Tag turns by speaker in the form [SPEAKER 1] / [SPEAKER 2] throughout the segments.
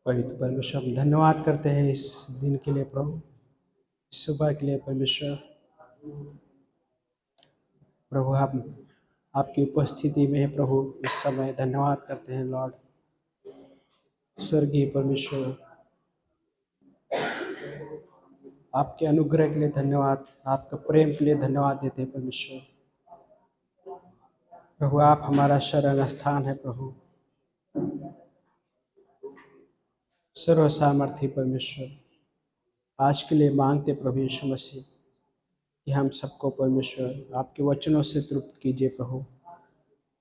[SPEAKER 1] वही तो परमेश्वर, हम धन्यवाद करते हैं इस दिन के लिए प्रभु, इस सुबह के लिए परमेश्वर। प्रभु आप आपकी उपस्थिति में है प्रभु, इस समय धन्यवाद करते हैं लॉर्ड। स्वर्गीय परमेश्वर, आपके अनुग्रह के लिए धन्यवाद, आपका प्रेम के लिए धन्यवाद देते हैं परमेश्वर। प्रभु आप हमारा शरण स्थान है प्रभु, सर्व सामर्थी परमेश्वर। आज के लिए मांगते प्रभु यीशु मसीह कि हम सबको परमेश्वर आपके वचनों से तृप्त कीजिए प्रभु,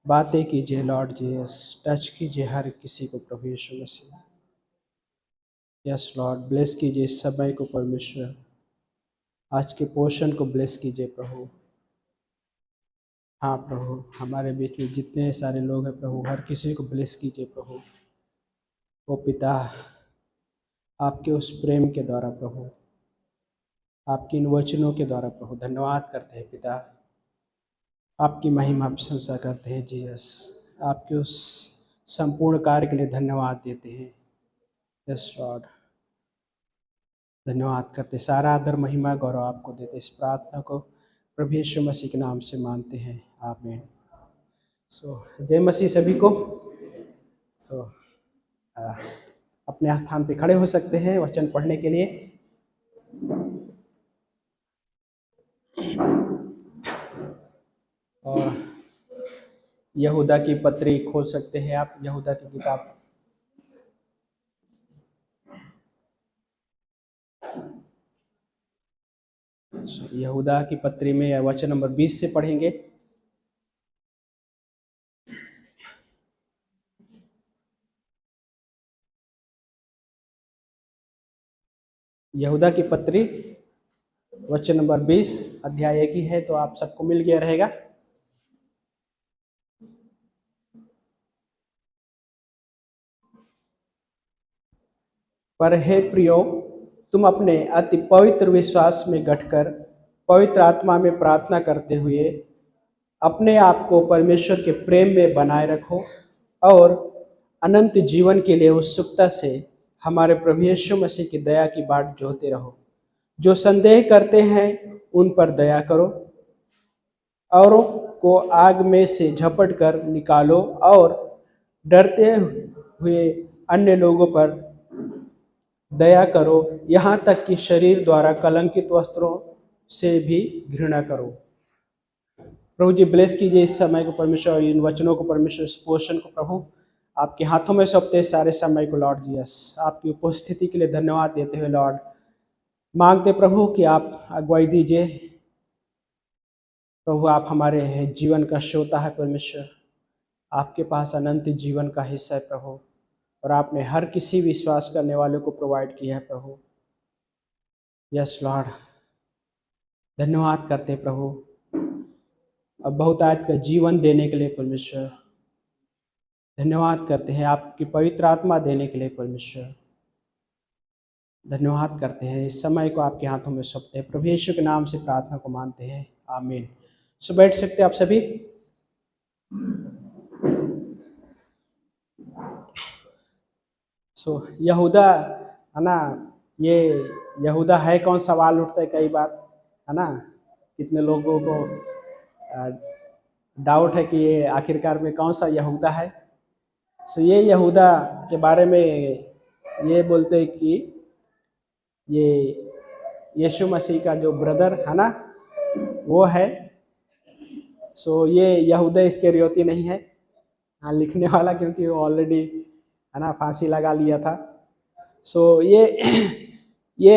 [SPEAKER 1] बातें कीजिए लॉर्ड जीसस, टच कीजिए हर किसी को प्रभु यीशु मसीह। यस लॉर्ड, ब्लेस कीजिए इस समय को परमेश्वर, आज के पोषण को ब्लेस कीजिए प्रभु। हाँ प्रभु, हमारे बीच में जितने सारे लोग हैं प्रभु, हर किसी को ब्लेस कीजिए प्रभु। ओ पिता, आपके उस प्रेम के द्वारा प्रभु, आपके इन वचनों के द्वारा प्रभु धन्यवाद करते हैं पिता, आपकी महिमा प्रशंसा करते हैं जीसस, आपके उस संपूर्ण कार्य के लिए धन्यवाद देते हैं। यस लॉर्ड, धन्यवाद करते, सारा आदर महिमा गौरव आपको देते। इस प्रार्थना को प्रभु यीशु मसीह के नाम से मानते हैं, आमीन। जय मसीह सभी को। अपने स्थान पे खड़े हो सकते हैं वचन पढ़ने के लिए। और यहूदा की पत्री खोल सकते हैं आप, यहूदा की किताब। यहूदा की पत्री में वचन नंबर 20 से पढ़ेंगे। यहूदा की पत्री वचन नंबर 20, अध्याय 1 ही है, तो आप सबको मिल गया रहेगा। पर हे प्रियो, तुम अपने अति पवित्र विश्वास में गढ़कर पवित्र आत्मा में प्रार्थना करते हुए अपने आप को परमेश्वर के प्रेम में बनाए रखो और अनंत जीवन के लिए उत्सुकता से हमारे प्रभु यीशु मसीह की दया की बाट जोहते रहो। जो संदेह करते हैं उन पर दया करो, औरों को आग में से झपट कर निकालो और डरते हुए अन्य लोगों पर दया करो, यहाँ तक कि शरीर द्वारा कलंकित वस्त्रों से भी घृणा करो। प्रभु जी ब्लेस कीजिए इस समय को परमेश्वर, इन वचनों को परमेश्वर, इस पोषण को प्रभु आपके हाथों में सौंपते सारे समय को लॉर्ड जीसस, आपकी उपस्थिति के लिए धन्यवाद देते हुए लॉर्ड मांगते प्रभु कि आप अगुवाई दीजिए प्रभु। आप हमारे जीवन का श्रोता है परमेश्वर, आपके पास अनंत जीवन का हिस्सा है प्रभु, और आपने हर किसी विश्वास करने वाले को प्रोवाइड किया है प्रभु। यस लॉर्ड, धन्यवाद करते प्रभु अब बहुतायत का जीवन देने के लिए परमेश्वर, धन्यवाद करते हैं आपकी पवित्र आत्मा देने के लिए परमेश्वर, धन्यवाद करते हैं। इस समय को आपके हाथों में सौंपते हैं प्रभु यीशु के नाम से प्रार्थना को मानते हैं, आमीन। सो बैठ सकते आप सभी। यहूदा है ना, ये यहूदा है कौन, सवाल उठता है कई बार, है ना। कितने लोगों को डाउट है कि ये आखिरकार में कौन सा यहूदा है। ये यहूदा के बारे में ये बोलते हैं कि ये यीशु मसीह का जो ब्रदर है ना वो है। ये यहूदा इस्करियोती नहीं है, हाँ लिखने वाला, क्योंकि वो ऑलरेडी है ना फांसी लगा लिया था। ये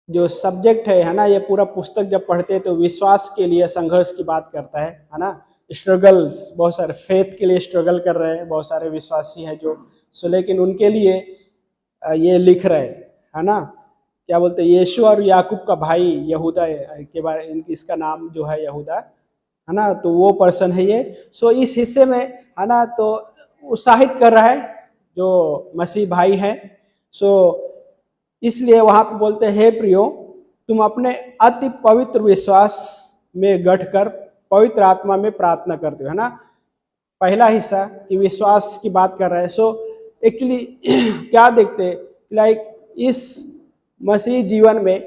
[SPEAKER 1] जो सब्जेक्ट है ना, ये पूरा पुस्तक जब पढ़ते हैं तो विश्वास के लिए संघर्ष की बात करता है ना। स्ट्रगल्स, बहुत सारे फेथ के लिए स्ट्रगल कर रहे हैं, बहुत सारे विश्वासी हैं जो लेकिन उनके लिए ये लिख रहे है ना। क्या बोलते हैं, यीशु और याकूब का भाई यहूदा के बारे, इसका नाम जो है यहूदा है ना, तो वो पर्सन है ये। इस हिस्से में है ना तो उत्साहित कर रहा है जो मसीह भाई है। इसलिए वहां पे बोलते हैं, हे प्रियो, तुम अपने अति पवित्र विश्वास में गढ़कर पवित्र आत्मा में प्रार्थना करते हो, है ना। पहला हिस्सा कि विश्वास की बात कर रहा है। एक्चुअली क्या देखते हैं, लाइक इस मसीह जीवन में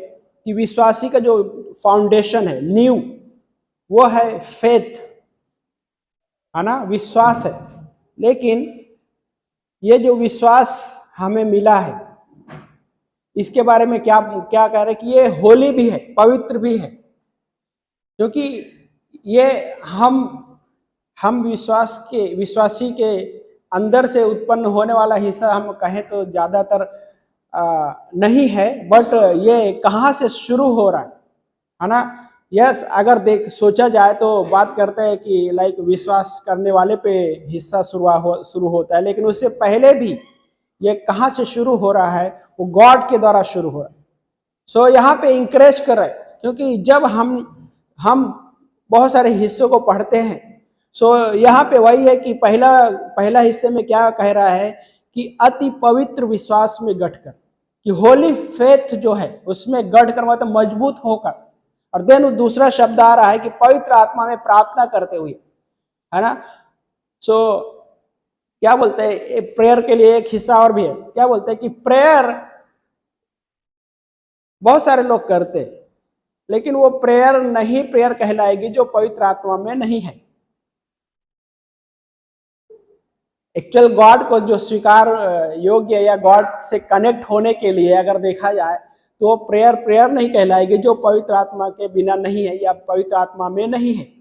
[SPEAKER 1] कि विश्वासी का जो फाउंडेशन है, नींव, वो है फेथ, है ना, विश्वास है। लेकिन ये जो विश्वास हमें मिला है, इसके बारे में क्या क्या कह रहे हैं कि ये होली भी है, पवित्र भी है, क्योंकि ये हम विश्वासी के अंदर से उत्पन्न होने वाला हिस्सा हम कहें तो ज्यादातर नहीं है, बट ये कहाँ से शुरू हो रहा है ना। यस, अगर सोचा जाए तो बात करते हैं कि लाइक विश्वास करने वाले पे हिस्सा शुरू होता है, लेकिन उससे पहले भी ये कहाँ से शुरू हो रहा है, वो गॉड के द्वारा शुरू हो रहा है। सो यहाँ पे इंकरेज कर रहे हैं, क्योंकि जब हम बहुत सारे हिस्सों को पढ़ते हैं, सो यहाँ पे वही है कि पहला हिस्से में क्या कह रहा है कि अति पवित्र विश्वास में गढ़कर, कि होली फेथ जो है उसमें गढ़कर मतलब मजबूत होकर, और देन दूसरा शब्द आ रहा है कि पवित्र आत्मा में प्रार्थना करते हुए, है ना। सो क्या बोलते हैं, प्रेयर के लिए एक हिस्सा और भी है, क्या बोलते हैं कि प्रेयर बहुत सारे लोग करते हैं, लेकिन वो प्रेयर कहलाएगी जो पवित्र आत्मा में नहीं है। एक्चुअल गॉड को जो स्वीकार योग्य या गॉड से कनेक्ट होने के लिए अगर देखा जाए तो प्रेयर नहीं कहलाएगी जो पवित्र आत्मा के बिना नहीं है या पवित्र आत्मा में नहीं है।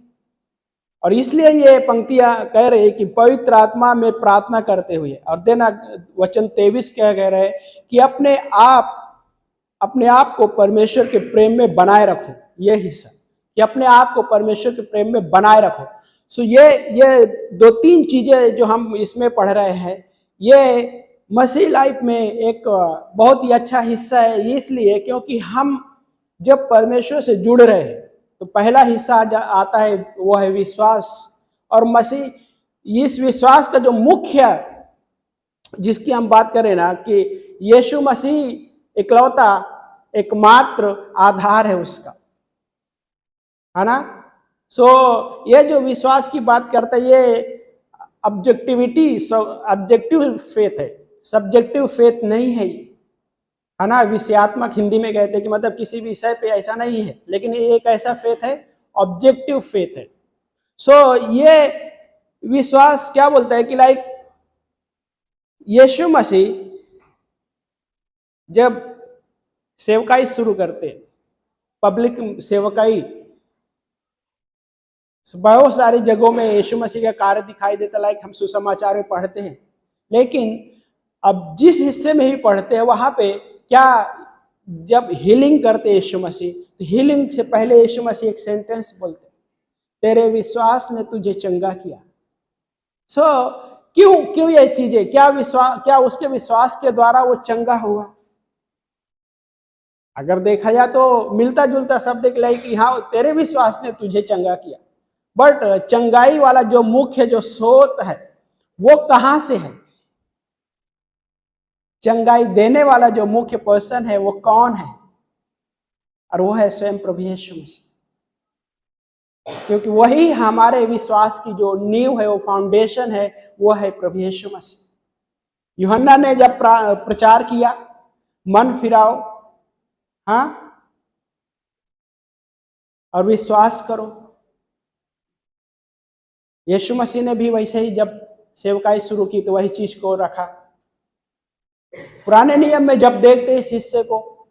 [SPEAKER 1] और इसलिए ये पंक्तियां कह रही है कि पवित्र आत्मा में प्रार्थना करते हुए, और देना वचन 23 क्या कह रहे हैं कि अपने आप को परमेश्वर के प्रेम में बनाए रखो। ये हिस्सा कि अपने आप को परमेश्वर के प्रेम में बनाए रखो। सो ये 2-3 चीजें जो हम इसमें पढ़ रहे हैं, ये मसीह लाइफ में एक बहुत ही अच्छा हिस्सा है, इसलिए क्योंकि हम जब परमेश्वर से जुड़ रहे हैं तो पहला हिस्सा आता है, वो है विश्वास। और मसीह इस विश्वास का जो मुख्य जिसकी हम बात करें ना, कि यीशु मसीह इकलौता एकमात्र आधार है उसका, है ना। सो ये जो विश्वास की बात करता है, ये ऑब्जेक्टिव फेथ है, सब्जेक्टिव फेथ नहीं है, है ना। विषयात्मक हिंदी में कहते हैं कि मतलब किसी विषय पे ऐसा नहीं है, लेकिन ये एक ऐसा फेथ है, ऑब्जेक्टिव फेथ है। सो ये विश्वास क्या बोलता है कि लाइक यीशु मसीह जब सेवकाई शुरू करते, पब्लिक सेवकाई, बहुत सारी जगहों में यीशु मसीह का कार्य दिखाई देता, लाइक हम सुसमाचार में पढ़ते हैं। लेकिन अब जिस हिस्से में ही पढ़ते हैं वहां पे क्या, जब हीलिंग करते यीशु मसीह, तो हीलिंग से पहले यीशु मसीह एक सेंटेंस बोलते, तेरे विश्वास ने तुझे चंगा किया। सो क्यों ये चीजें, क्या उसके विश्वास के द्वारा वो चंगा हुआ? अगर देखा जाए तो मिलता जुलता शब्द के लिए कि हाँ तेरे विश्वास ने तुझे चंगा किया, बट चंगाई वाला जो मुख्य जो स्रोत है वो कहां से है? चंगाई देने वाला जो मुख्य पर्सन है वो कौन है? और वो है स्वयं प्रभु यीशु मसीह, क्योंकि वही हमारे विश्वास की जो नींव है, वो फाउंडेशन है, वो है प्रभु यीशु मसीह। यूहन्ना ने जब प्रचार किया मन फिराओ, हाँ, और विश्वास करो, यीशु मसीह ने भी वैसे ही जब सेवकाई शुरू की तो वही चीज को रखा। पुराने नियम में जब देखते इस हिस्से को,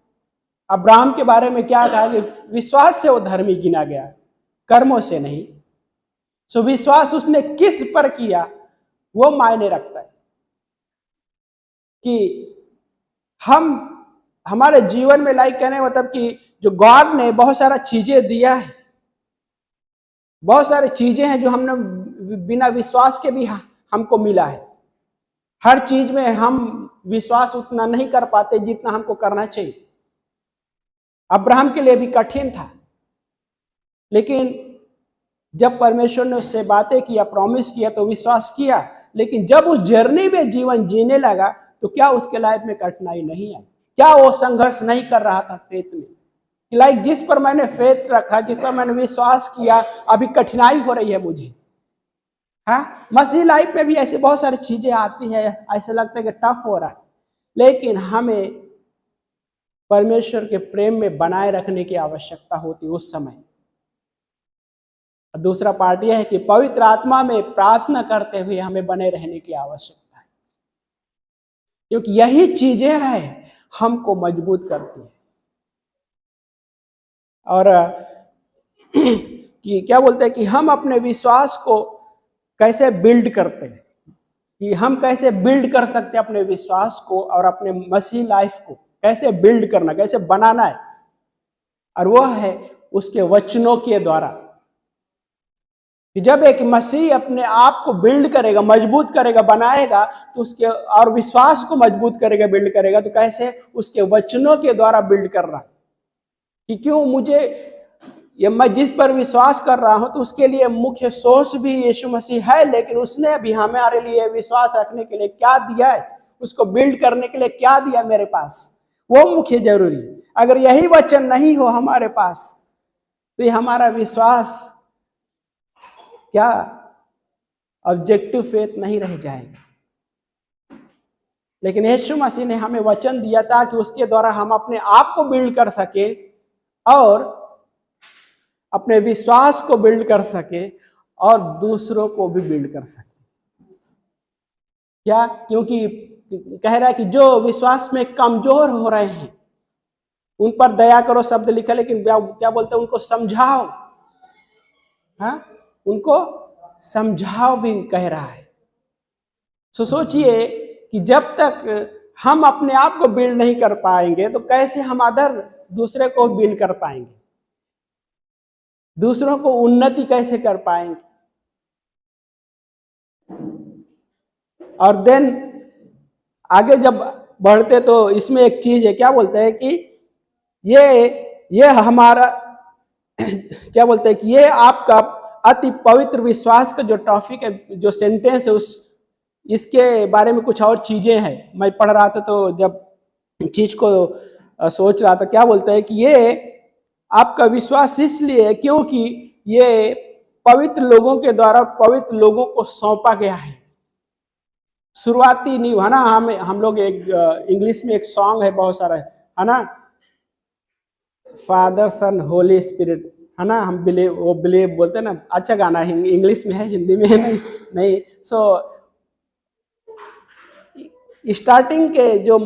[SPEAKER 1] अब्राहम के बारे में क्या कहा कि विश्वास से वो धर्मी गिना गया, कर्मों से नहीं। सो विश्वास उसने किस पर किया वो मायने रखता है कि हमारे जीवन में लाइक कहने मतलब कि जो गॉड ने बहुत सारा चीजें दिया है, बहुत सारी चीजें हैं जो हमने बिना विश्वास के भी हमको मिला है। हर चीज में हम विश्वास उतना नहीं कर पाते जितना हमको करना चाहिए। अब्राहम के लिए भी कठिन था, लेकिन जब परमेश्वर ने उससे बातें किया, प्रॉमिस किया, तो विश्वास किया। लेकिन जब उस जर्नी में जीवन जीने लगा तो क्या उसके लाइफ में कठिनाई नहीं आई? क्या वो संघर्ष नहीं कर रहा था फेथ में? लाइक जिस पर मैंने फेथ रखा, जिस पर मैंने विश्वास किया, अभी कठिनाई हो रही है मुझे, हाँ, मसीह लाइफ में भी ऐसे बहुत सारी चीजें आती है, ऐसे लगता है कि टफ हो रहा है, लेकिन हमें परमेश्वर के प्रेम में बनाए रखने की आवश्यकता होती है उस समय। दूसरा पार्ट यह है कि पवित्र आत्मा में प्रार्थना करते हुए हमें बने रहने की आवश्यकता है, क्योंकि यही चीजें हैं हमको मजबूत करती है। और कि क्या बोलते हैं कि हम अपने विश्वास को कैसे बिल्ड करते हैं, कि हम कैसे बिल्ड कर सकते हैं अपने विश्वास को और अपने मसीह लाइफ को कैसे बिल्ड करना, कैसे बनाना है, और वह है उसके वचनों के द्वारा। कि जब एक मसीह अपने आप को बिल्ड करेगा, मजबूत करेगा, बनाएगा, तो उसके और विश्वास को मजबूत करेगा, बिल्ड करेगा, तो कैसे उसके वचनों के द्वारा बिल्ड कर रहा है। कि क्यों मुझे ये मैं जिस पर विश्वास कर रहा हूं, तो उसके लिए मुख्य सोर्स भी यीशु मसीह है, लेकिन उसने भी हमारे लिए विश्वास रखने के लिए क्या दिया है, उसको बिल्ड करने के लिए क्या दिया मेरे पास, वो मुख्य जरूरी। अगर यही वचन नहीं हो हमारे पास, तो ये हमारा विश्वास क्या ऑब्जेक्टिव फेथ नहीं रह जाएगा। लेकिन यीशु मसीह ने हमें वचन दिया था कि उसके द्वारा हम अपने आप को बिल्ड कर सके और अपने विश्वास को बिल्ड कर सके और दूसरों को भी बिल्ड कर सके। क्या? क्योंकि कह रहा है कि जो विश्वास में कमजोर हो रहे हैं उन पर दया करो शब्द लिखा, लेकिन क्या बोलते हैं, उनको समझाओ। हाँ, उनको समझाओ भी कह रहा है। सो सोचिए कि जब तक हम अपने आप को बिल्ड नहीं कर पाएंगे, तो कैसे हम दूसरे को बिल्ड कर पाएंगे, दूसरों को उन्नति कैसे कर पाएंगे। और देन आगे जब बढ़ते तो इसमें एक चीज है, क्या बोलते हैं कि ये हमारा क्या बोलते हैं कि ये आपका अति पवित्र विश्वास का जो टॉपिक है, जो सेंटेंस है, इसके बारे में कुछ और चीजें हैं। मैं पढ़ रहा था तो जब चीज को सोच रहा था, क्या बोलते हैं कि ये आपका विश्वास इसलिए है क्योंकि ये पवित्र लोगों के द्वारा पवित्र लोगों को सौंपा गया है। शुरुआती नींव है ना, हम लोग एक इंग्लिश में एक सॉन्ग है, बहुत सारा है ना, फादर सन होली स्पिरिट, है ना, हम बिलीव बोलते हैं ना। अच्छा गाना है, इंग्लिश में है, हिंदी में है नहीं। सो स्टार्टिंग के जो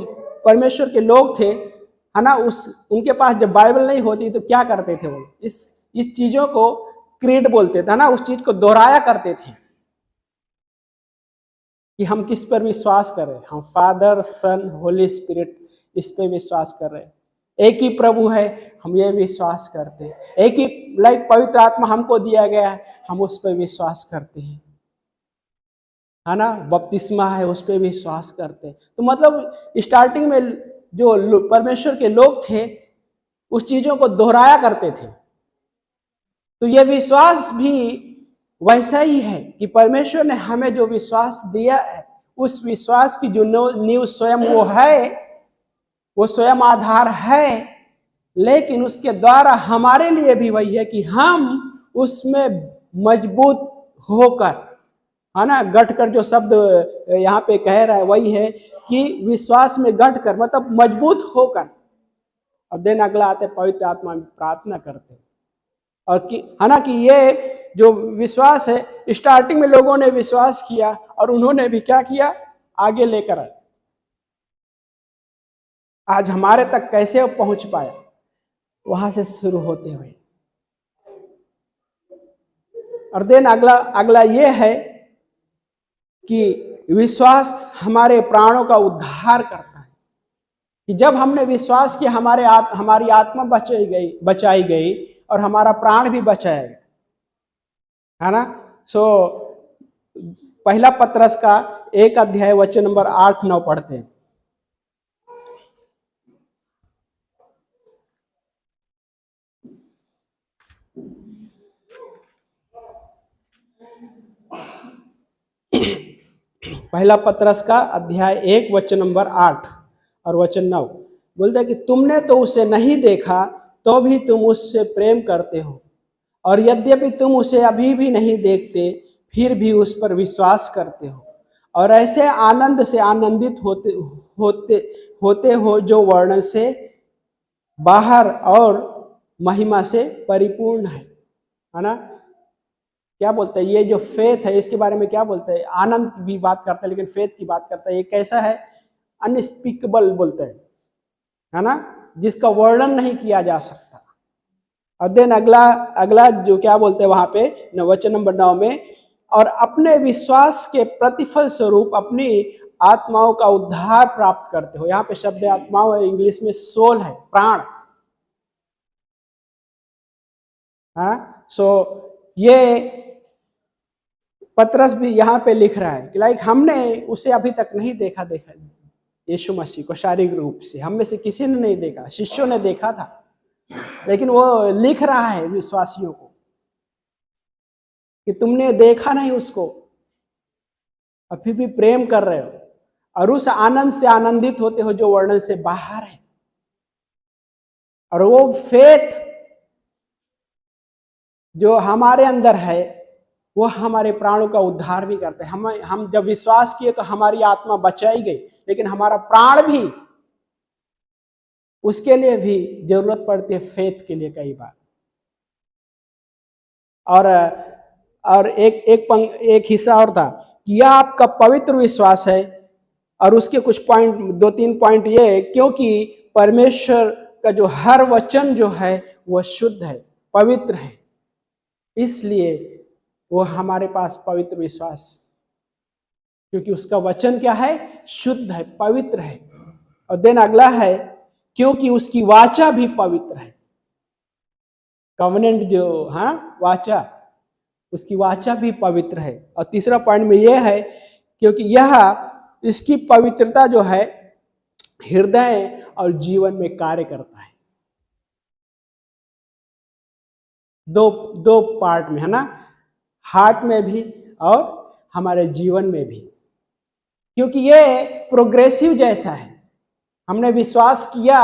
[SPEAKER 1] परमेश्वर के लोग थे, है ना, उनके पास जब बाइबल नहीं होती तो क्या करते थे, वो इस चीजों को क्रीड बोलते थे ना, उस चीज को दोहराया करते थे कि हम किस पर विश्वास कर रहे हैं। हम फादर सन होली स्पिरिट इस पे विश्वास कर रहे हैं। एक ही प्रभु है, हम ये विश्वास करते हैं। एक ही पवित्र आत्मा हमको दिया गया है, हम उस पर विश्वास करते हैं, है ना। बपतिस्मा है, उस पर विश्वास करते हैं। तो मतलब स्टार्टिंग में जो परमेश्वर के लोग थे उस चीजों को दोहराया करते थे। तो ये विश्वास भी वैसा ही है कि परमेश्वर ने हमें जो विश्वास दिया है, उस विश्वास की जो नींव स्वयं वो है, वो स्वयं आधार है, लेकिन उसके द्वारा हमारे लिए भी वही है कि हम उसमें मजबूत होकर, है ना, गढ़कर, जो शब्द यहाँ पे कह रहा है वही है कि विश्वास में गढ़कर मतलब मजबूत होकर। और देन अगला आते पवित्र आत्मा में प्रार्थना करते, और कि है ना कि ये जो विश्वास है, स्टार्टिंग में लोगों ने विश्वास किया और उन्होंने भी क्या किया, आगे लेकर आए। आज हमारे तक कैसे पहुंच पाया, वहां से शुरू होते हुए। और देन अगला ये है कि विश्वास हमारे प्राणों का उद्धार करता है। कि जब हमने विश्वास किया, हमारी आत्मा बचाई गई और हमारा प्राण भी बचाया गया, है ना। सो पहला पत्रस का 1 अध्याय वचन नंबर 8-9 पढ़ते हैं। पहला पत्रस का अध्याय 1 वचन नंबर 8 और वचन 9 बोलता है कि तुमने तो उसे नहीं देखा तो भी तुम उससे प्रेम करते हो, और यद्यपि तुम उसे अभी भी नहीं देखते, फिर भी उस पर विश्वास करते हो और ऐसे आनंद से आनंदित होते होते होते हो जो वर्णन से बाहर और महिमा से परिपूर्ण है ना। क्या बोलते हैं ये जो फेथ है इसके बारे में क्या बोलते हैं, आनंद की भी बात करता है लेकिन फेथ की बात करता है। ये कैसा है, अनस्पीकेबल बोलते हैं, है ना, जिसका वर्णन नहीं किया जा सकता। और देन अगला अगला जो क्या बोलते हैं वहां पे वचन नंबर 9 में, और अपने विश्वास के प्रतिफल स्वरूप अपनी आत्माओं का उद्धार प्राप्त करते हो। यहाँ पे शब्द आत्माओं है, इंग्लिश में सोल है, प्राण। हाँ, सो ये पतरस भी यहाँ पे लिख रहा है कि लाइक हमने उसे अभी तक नहीं देखा यीशु मसीह को शारीरिक रूप से, हम में से किसी ने नहीं देखा, शिष्यों ने देखा था, लेकिन वो लिख रहा है विश्वासियों को कि तुमने देखा नहीं उसको और फिर भी प्रेम कर रहे हो और उस आनंद से आनंदित होते हो जो वर्णन से बाहर है। और वो फेथ जो हमारे अंदर है वो हमारे प्राणों का उद्धार भी करते हैं। हम जब विश्वास किए तो हमारी आत्मा बचाई गई, लेकिन हमारा प्राण भी, उसके लिए भी जरूरत पड़ती है फेथ के लिए कई बार। और एक हिस्सा और था कि यह आपका पवित्र विश्वास है, और उसके कुछ पॉइंट, 2-3 पॉइंट ये है, क्योंकि परमेश्वर का जो हर वचन जो है वह शुद्ध है, पवित्र है, इसलिए वो हमारे पास पवित्र विश्वास, क्योंकि उसका वचन क्या है, शुद्ध है, पवित्र है। और देन अगला है क्योंकि उसकी वाचा भी पवित्र है। कवनेंट जो, हाँ, वाचा, उसकी वाचा भी पवित्र है। और तीसरा पॉइंट में यह है क्योंकि यह इसकी पवित्रता जो है हृदय और जीवन में कार्य करता है। दो पार्ट में, है ना, हार्ट में भी और हमारे जीवन में भी, क्योंकि ये प्रोग्रेसिव जैसा है। हमने विश्वास किया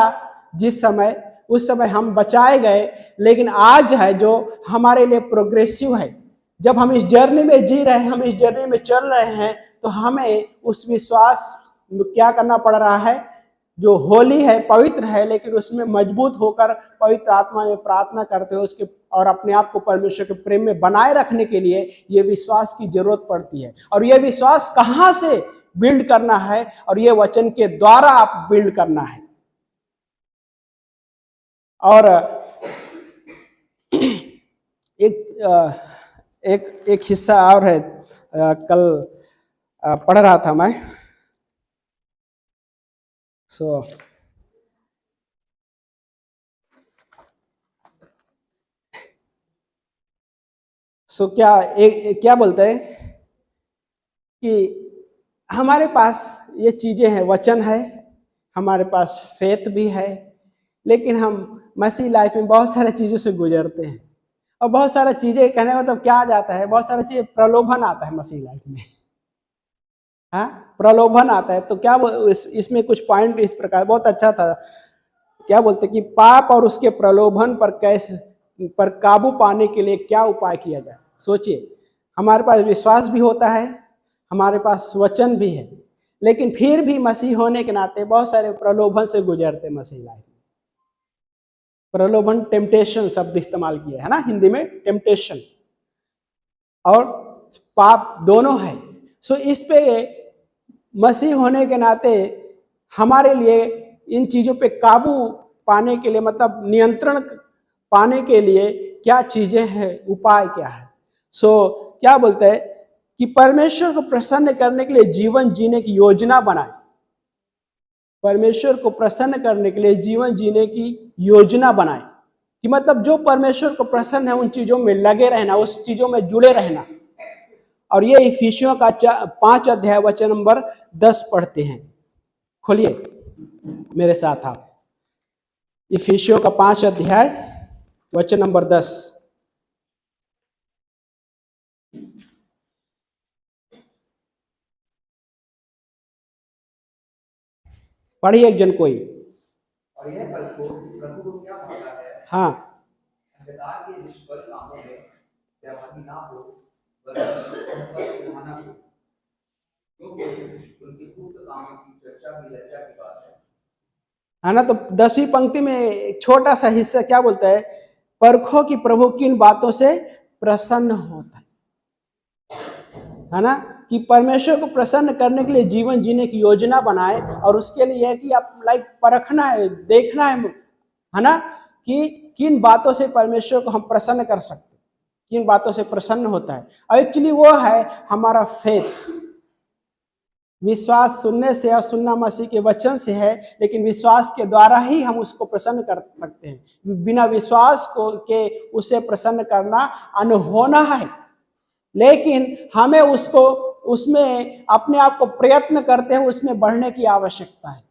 [SPEAKER 1] जिस समय, उस समय हम बचाए गए, लेकिन आज है जो हमारे लिए प्रोग्रेसिव है। जब हम इस जर्नी में जी रहे हैं, हम इस जर्नी में चल रहे हैं, तो हमें उस विश्वास क्या करना पड़ रहा है, जो होली है, पवित्र है, लेकिन उसमें मजबूत होकर पवित्र आत्मा में प्रार्थना करते हो उसके, और अपने आप को परमेश्वर के प्रेम में बनाए रखने के लिए ये विश्वास की जरूरत पड़ती है। और ये विश्वास कहाँ से बिल्ड करना है, और ये वचन के द्वारा आप बिल्ड करना है। और एक हिस्सा और है, कल पढ़ रहा था मैं, सो क्या बोलते हैं कि हमारे पास ये चीजें हैं, वचन है, हमारे पास फेथ भी है, लेकिन हम मसीह लाइफ में बहुत सारी चीजों से गुजरते हैं। और बहुत सारी चीजें, कहने मतलब क्या आ जाता है, बहुत सारी चीजें, प्रलोभन आता है मसीह लाइफ में, हाँ, प्रलोभन आता है। तो क्या इसमें कुछ पॉइंट इस प्रकार बहुत अच्छा था, क्या बोलते कि पाप और उसके प्रलोभन पर काबू पाने के लिए क्या उपाय किया जाए। सोचिए, हमारे पास विश्वास भी होता है, हमारे पास वचन भी है, लेकिन फिर भी मसीह होने के नाते बहुत सारे प्रलोभन से गुजरते मसीह लाइफ। प्रलोभन, टेम्पटेशन शब्द इस्तेमाल किया है ना हिंदी में, टेम्पटेशन और पाप दोनों है। सो इस पे मसीह होने के नाते हमारे लिए इन चीजों पे काबू पाने के लिए, मतलब नियंत्रण पाने के लिए क्या चीजें हैं, उपाय क्या है। क्या बोलते हैं कि परमेश्वर को प्रसन्न करने के लिए जीवन जीने की योजना बनाए। परमेश्वर को प्रसन्न करने के लिए जीवन जीने की योजना बनाए, कि मतलब जो परमेश्वर को प्रसन्न है उन चीजों में लगे रहना, उस चीजों में जुड़े रहना। और ये इफिसियों का 5 अध्याय वचन नंबर 10 पढ़ते हैं। खोलिए मेरे साथ आप, इफिसियों का 5 अध्याय वचन नंबर 10। पढ़िए एक जन कोई।
[SPEAKER 2] और यह प्रभु को क्या भाता है,
[SPEAKER 1] हाँ,
[SPEAKER 2] अंधकार के निष्फल कामों में सहभागी ना हो, बल्कि उन पर भयानक हो, क्योंकि उनके गुप्त कामों की चर्चा भी लज्जा की बात
[SPEAKER 1] है ना। तो 10वीं पंक्ति में एक छोटा सा हिस्सा क्या बोलता है, परखो कि प्रभु किन बातों से प्रसन्न होता है ना। कि परमेश्वर को प्रसन्न करने के लिए जीवन जीने की योजना बनाए, और उसके लिए है कि आप लाइक परखना है, देखना है ना, कि किन बातों से परमेश्वर को हम प्रसन्न कर सकते, किन बातों से प्रसन्न होता है। और एक्चुअली वो है हमारा फेथ। विश्वास सुनने से और सुनना मसीह के वचन से है, लेकिन विश्वास के द्वारा ही हम उसको प्रसन्न कर सकते हैं। बिना विश्वास को के उसे प्रसन्न करना अनहोना है। लेकिन हमें उसको उसमें अपने आप को प्रयत्न करते हुए उसमें बढ़ने की आवश्यकता है।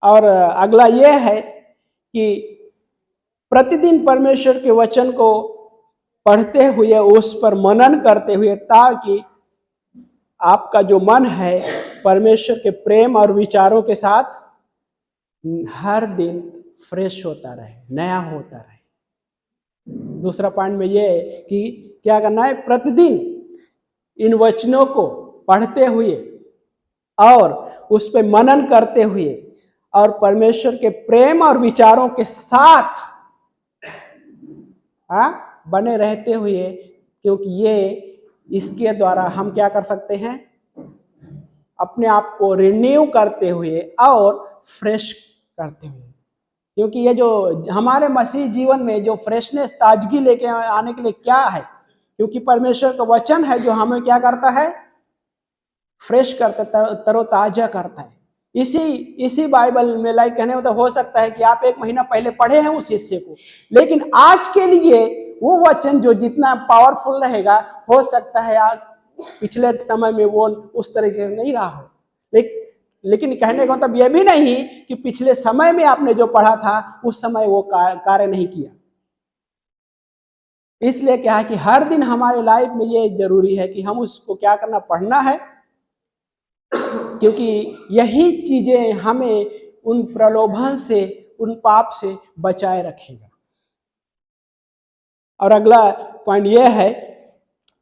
[SPEAKER 1] और अगला यह है कि प्रतिदिन परमेश्वर के वचन को पढ़ते हुए उस पर मनन करते हुए, ताकि आपका जो मन है परमेश्वर के प्रेम और विचारों के साथ हर दिन फ्रेश होता रहे, नया होता रहे। दूसरा पॉइंट में ये है कि क्या करना है, प्रतिदिन इन वचनों को पढ़ते हुए और उस पर मनन करते हुए और परमेश्वर के प्रेम और विचारों के साथ बने रहते हुए, क्योंकि ये इसके द्वारा हम क्या कर सकते हैं, अपने आप को रिन्यू करते हुए और फ्रेश करते हुए। क्योंकि ये जो हमारे मसीह जीवन में जो फ्रेशनेस, ताजगी लेके आने के लिए क्या है, क्योंकि परमेश्वर का वचन है जो हमें क्या करता है, फ्रेश करता, तरोताजा करता है। इसी बाइबल में लाइक कहने होता हो सकता है कि आप 1 महीना पहले पढ़े हैं उस हिस्से को, लेकिन आज के लिए वो वचन जो जितना पावरफुल रहेगा, हो सकता है आज पिछले समय में वो उस तरीके से नहीं रहा हो। लेकिन कहने का मतलब यह भी नहीं कि पिछले समय में आपने जो पढ़ा था उस समय वो कार्य नहीं किया। इसलिए क्या है कि हर दिन हमारे लाइफ में ये जरूरी है कि हम उसको क्या करना, पढ़ना है, क्योंकि यही चीजें हमें उन प्रलोभन से, उन पाप से बचाए रखेगा। और अगला पॉइंट यह है,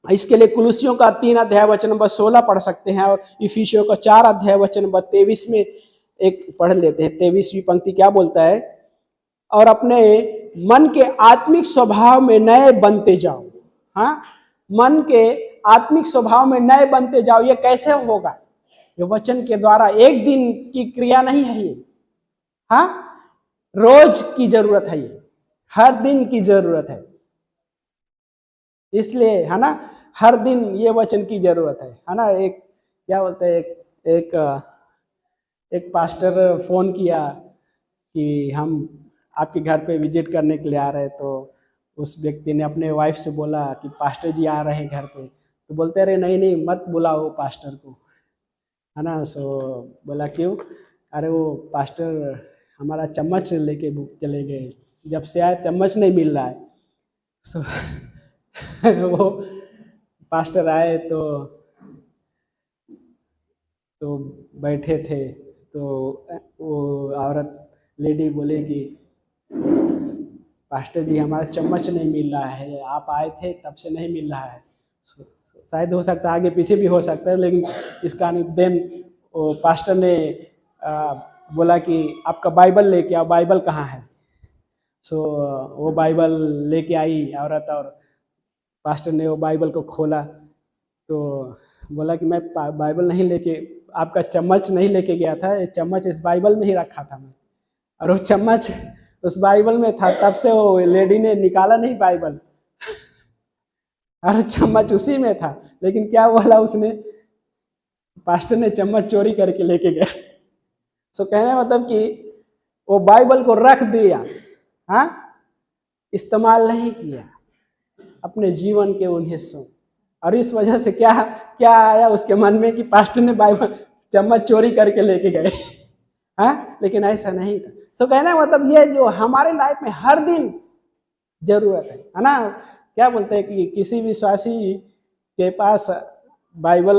[SPEAKER 1] इसके लिए कुलुसियों का 3 अध्याय वचन नंबर 16 पढ़ सकते हैं, और इफिसियों का 4 अध्याय वचन नंबर 23 में एक पढ़ लेते हैं। 23वीं पंक्ति क्या बोलता है, और अपने मन के आत्मिक स्वभाव में नए बनते जाओ। हाँ, मन के आत्मिक स्वभाव में नए बनते जाओ। ये कैसे होगा? ये वचन के द्वारा। एक दिन की क्रिया नहीं है ये, हाँ, रोज की जरूरत है, ये हर दिन की जरूरत है। इसलिए है ना, हर दिन ये वचन की जरूरत है ना। एक क्या बोलते हैं, एक पास्टर फोन किया कि हम आपके घर पे विजिट करने के लिए आ रहे हैं। तो उस व्यक्ति ने अपने वाइफ से बोला कि पास्टर जी आ रहे हैं घर पे। तो बोलते अरे नहीं मत बुलाओ पास्टर को, है ना। सो बोला क्यों? अरे वो पास्टर हमारा चम्मच लेके चले गए, जब से आए चम्मच नहीं मिल रहा है। सो वो पास्टर आए तो बैठे थे, तो वो औरत लेडी बोले कि पास्टर जी हमारा चम्मच नहीं मिल रहा है, आप आए थे तब से नहीं मिल रहा है। शायद हो सकता है आगे पीछे भी हो सकता है, लेकिन इसका देन वो पास्टर ने बोला कि आपका बाइबल लेके आओ, बाइबल कहाँ है। सो वो बाइबल लेके आई औरत, और पास्टर ने वो बाइबल को खोला तो बोला कि मैं बाइबल नहीं लेके, आपका चम्मच नहीं लेके गया था, ये चम्मच इस बाइबल में ही रखा था मैं। और वो चम्मच उस बाइबल में था, तब से वो लेडी ने निकाला नहीं बाइबल, और चम्मच उसी में था। लेकिन क्या बोला उसने, पास्टर ने चम्मच चोरी करके लेके गया। सो कहने मतलब कि वो बाइबल को रख दिया, हाँ, इस्तेमाल नहीं किया अपने जीवन के उन हिस्सों। और इस वजह से क्या क्या आया उसके मन में कि पास्टर ने बाइबल चम्मच चोरी करके लेके गए, हाँ, लेकिन ऐसा नहीं था। सो कहना मतलब ये जो हमारे लाइफ में हर दिन जरूरत है ना। क्या बोलते हैं कि किसी विश्वासी के पास बाइबल